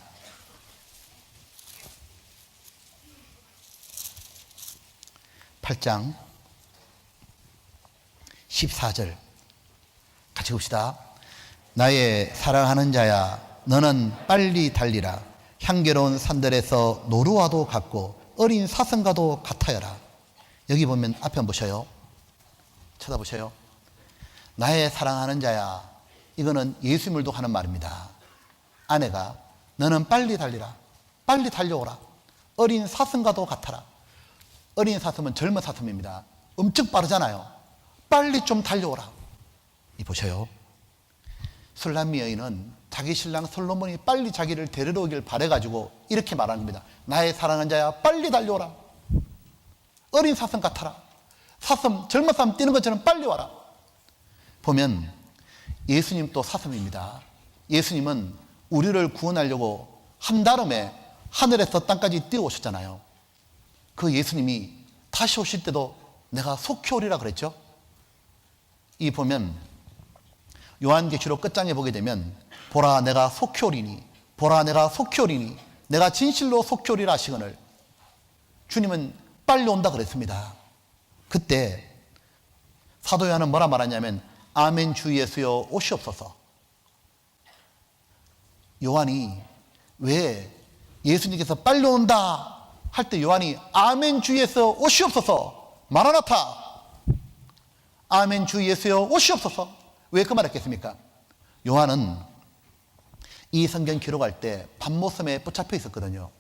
8장 14절 같이 봅시다. 나의 사랑하는 자야, 너는 빨리 달리라. 향기로운 산들에서 노루와도 같고 어린 사슴과도 같아여라. 여기 보면 앞에 한번 보셔요. 쳐다보셔요. 나의 사랑하는 자야, 이거는 예수님을도 하는 말입니다. 아내가 너는 빨리 달리라. 빨리 달려오라. 어린 사슴과도 같아라. 어린 사슴은 젊은 사슴입니다. 엄청 빠르잖아요. 빨리 좀 달려오라. 이 보셔요. 술람미 여인은 자기 신랑 솔로몬이 빨리 자기를 데리러 오길 바래가지고 이렇게 말하는 겁니다. 나의 사랑하는 자야, 빨리 달려오라. 어린 사슴 같아라. 사슴, 젊은 사람 뛰는 것처럼 빨리 와라. 보면 예수님 또 사슴입니다. 예수님은 우리를 구원하려고 한다름에 하늘에서 땅까지 뛰어오셨잖아요. 그 예수님이 다시 오실 때도 내가 속히 오리라 그랬죠. 이 보면 요한계시록 끝장에 보게 되면 보라 내가 속히 오리니, 보라 내가 속히 오리니, 내가 진실로 속히 오리라 하시거늘. 주님은 빨리 온다 그랬습니다. 그때 사도 요한은 뭐라 말하냐면 아멘 주 예수여 오시옵소서. 요한이 왜 예수님께서 빨리 온다 할 때 요한이 아멘 주 예수여 오시옵소서, 마라나타, 아멘 주 예수여 오시옵소서, 왜 그 말 했겠습니까? 요한은 이 성경 기록할 때 밤모섬에 붙잡혀 있었거든요.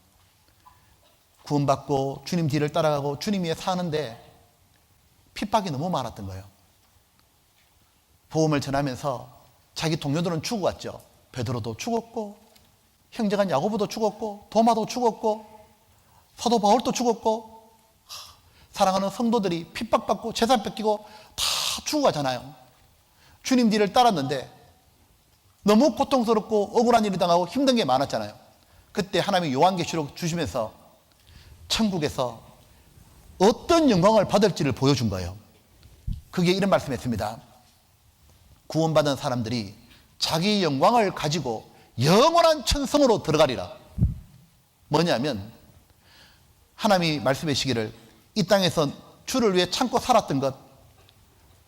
구원받고 주님 뒤를 따라가고 주님 위에 사는데 핍박이 너무 많았던 거예요. 복음을 전하면서 자기 동료들은 죽어갔죠. 베드로도 죽었고, 형제간 야고보도 죽었고, 도마도 죽었고, 사도 바울도 죽었고, 사랑하는 성도들이 핍박받고 재산 뺏기고 다 죽어가잖아요. 주님 뒤를 따랐는데 너무 고통스럽고 억울한 일이 당하고 힘든 게 많았잖아요. 그때 하나님이 요한계시록 주시면서 천국에서 어떤 영광을 받을지를 보여준 거예요. 그게 이런 말씀했습니다. 구원받은 사람들이 자기 영광을 가지고 영원한 천성으로 들어가리라. 뭐냐면 하나님이 말씀해 주시기를 이 땅에서 주를 위해 참고 살았던 것,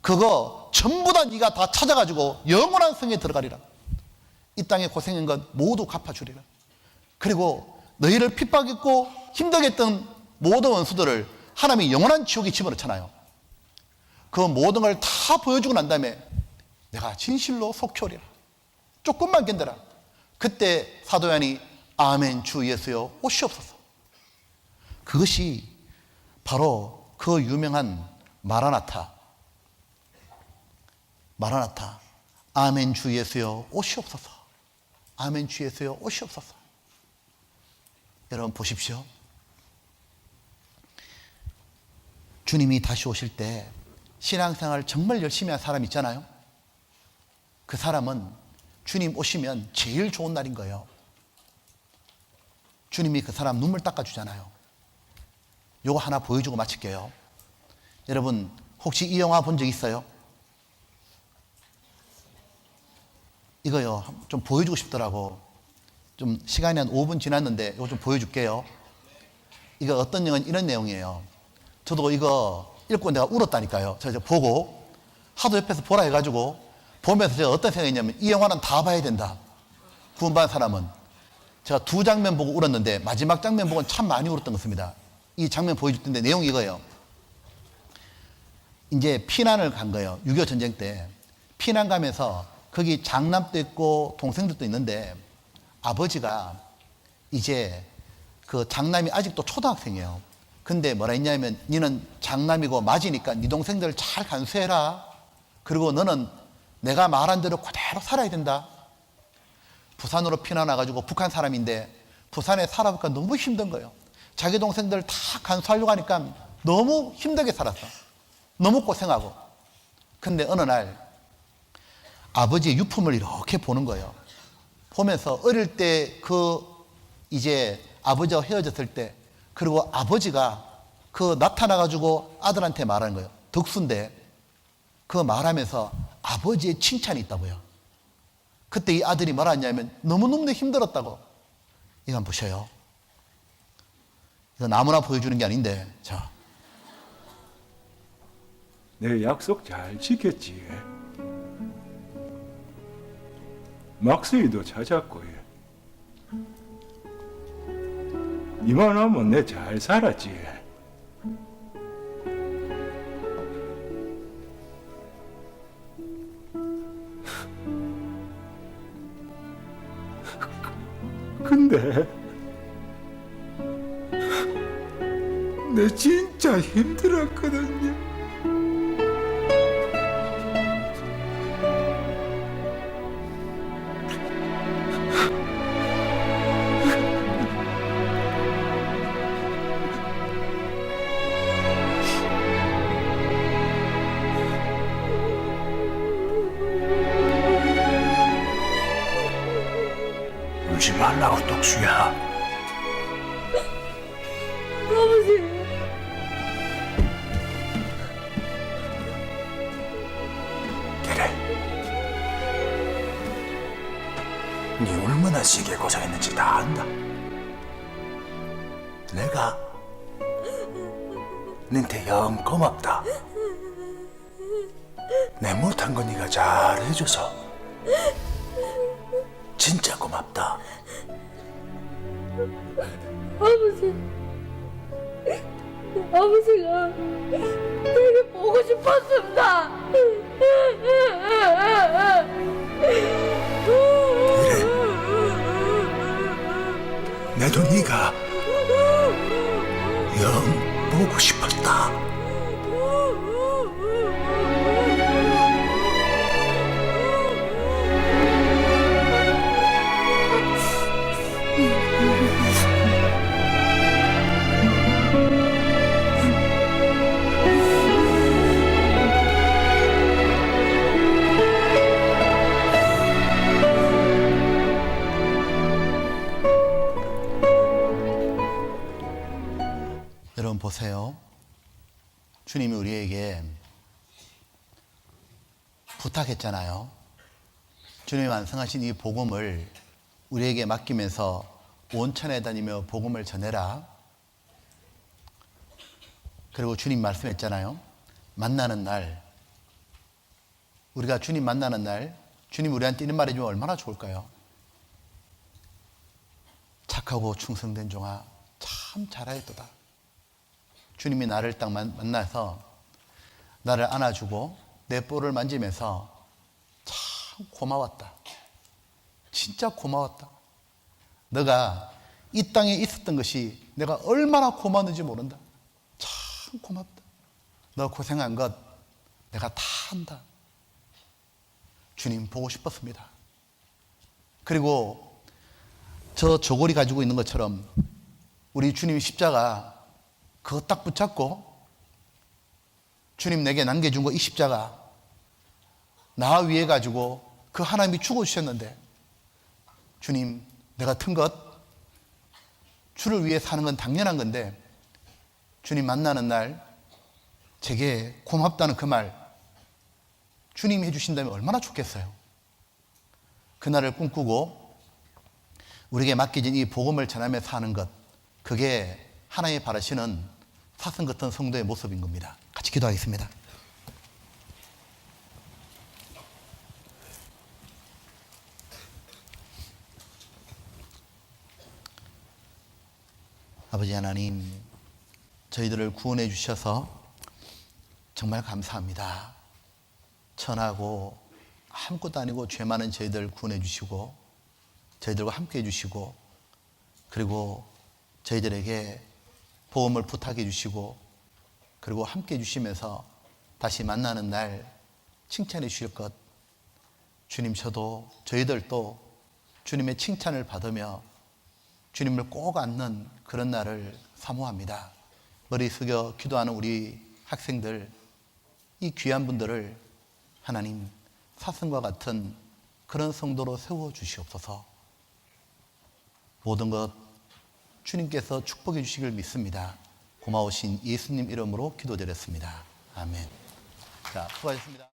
그거 전부 다 네가 다 찾아가지고 영원한 성에 들어가리라. 이 땅에 고생한 것 모두 갚아주리라. 그리고 너희를 핍박했고 힘들게 했던 모든 원수들을 하나님이 영원한 지옥에 집어넣잖아요. 그 모든 걸 다 보여주고 난 다음에 내가 진실로 속히 오리라. 조금만 견뎌라. 그때 사도 요한이 아멘 주 예수여 오시옵소서. 그것이 바로 그 유명한 마라나타, 마라나타, 아멘 주 예수여 오시옵소서, 아멘 주 예수여 오시옵소서. 여러분 보십시오. 주님이 다시 오실 때 신앙생활 정말 열심히 한 사람 있잖아요. 그 사람은 주님 오시면 제일 좋은 날인 거예요. 주님이 그 사람 눈물 닦아주잖아요. 요거 하나 보여주고 마칠게요. 여러분 혹시 이 영화 본 적 있어요? 이거요 좀 보여주고 싶더라고. 좀 시간이 한 5분 지났는데 이거 좀 보여줄게요. 이거 어떤 영화는 이런 내용이에요. 저도 이거 읽고 내가 울었다니까요. 제가 보고 하도 옆에서 보라 해가지고 보면서 제가 어떤 생각이냐면 이 영화는 다 봐야 된다. 구원받은 사람은. 제가 2장면 보고 울었는데 마지막 장면 보고는 참 많이 울었던 것 같습니다. 이 장면 보여줄 텐데 내용이 이거예요. 이제 피난을 간 거예요. 6.25 전쟁 때 피난 가면서 거기 장남도 있고 동생들도 있는데 아버지가 이제 그 장남이 아직도 초등학생이에요. 근데 뭐라 했냐면 너는 장남이고 맞이니까 네 동생들 잘 간수해라. 그리고 너는 내가 말한 대로 그대로 살아야 된다. 부산으로 피난 와가지고 북한 사람인데 부산에 살아보니까 너무 힘든 거예요. 자기 동생들 다 간수하려고 하니까 너무 힘들게 살았어. 너무 고생하고. 근데 어느 날 아버지의 유품을 이렇게 보는 거예요. 보면서 어릴 때 그 이제 아버지와 헤어졌을 때, 그리고 아버지가 그 나타나가지고 아들한테 말하는 거예요. 덕수인데 그 말하면서 아버지의 칭찬이 있다고요. 그때 이 아들이 말하냐면 너무너무 힘들었다고. 이거 한번 보셔요. 이거 아무나 보여주는 게 아닌데, 자. 내 약속 잘 지켰지. 막수이도 찾았고, 이만하면 내 잘 살았지. 근데 내 진짜 힘들었거든요. 울지 말라고, 독수야. 그래. 네 얼마나 세게 고생했는지 다 안다. 내가 너한테 영 고맙다. 내 못한 거 네가 잘 해줘서 진짜 고맙다. 아버지가 되게 보고 싶었습니다. 그래. 나도 네가 영 보고 싶었다. 여러분 보세요. 주님이 우리에게 부탁했잖아요. 주님이 완성하신 이 복음을 우리에게 맡기면서 온천에 다니며 복음을 전해라. 그리고 주님 말씀했잖아요. 만나는 날, 우리가 주님 만나는 날, 주님 우리한테 이런 말 해주면 얼마나 좋을까요? 착하고 충성된 종아, 참 잘하였도다. 주님이 나를 딱 만나서 나를 안아주고 내 볼을 만지면서 참 고마웠다. 진짜 고마웠다. 너가 이 땅에 있었던 것이 내가 얼마나 고마웠는지 모른다. 참 고맙다. 너 고생한 것 내가 다 안다. 주님 보고 싶었습니다. 그리고 저 저고리 가지고 있는 것처럼 우리 주님 십자가 그거 딱 붙잡고 주님 내게 남겨준 거 이 십자가 나 위에 가지고 그 하나님이 죽어주셨는데 주님 내가 튼 것 주를 위해 사는 건 당연한 건데 주님 만나는 날 제게 고맙다는 그 말 주님이 해주신다면 얼마나 좋겠어요. 그날을 꿈꾸고 우리에게 맡겨진 이 복음을 전하며 사는 것, 그게 하나님이 바라시는 사슴 같은 성도의 모습인 겁니다. 같이 기도하겠습니다. 아버지 하나님, 저희들을 구원해 주셔서 정말 감사합니다. 천하고 아무것도 아니고 죄 많은 저희들 구원해 주시고 저희들과 함께 해 주시고 그리고 저희들에게 복음을 부탁해 주시고 그리고 함께 해 주시면서 다시 만나는 날 칭찬해 주실 것, 주님 저도 저희들도 주님의 칭찬을 받으며 주님을 꼭 안는 그런 날을 사모합니다. 머리 숙여 기도하는 우리 학생들, 이 귀한 분들을 하나님 사슴과 같은 그런 성도로 세워 주시옵소서. 모든 것 주님께서 축복해 주시길 믿습니다. 고마우신 예수님 이름으로 기도드렸습니다. 아멘. 자, 수고하셨습니다.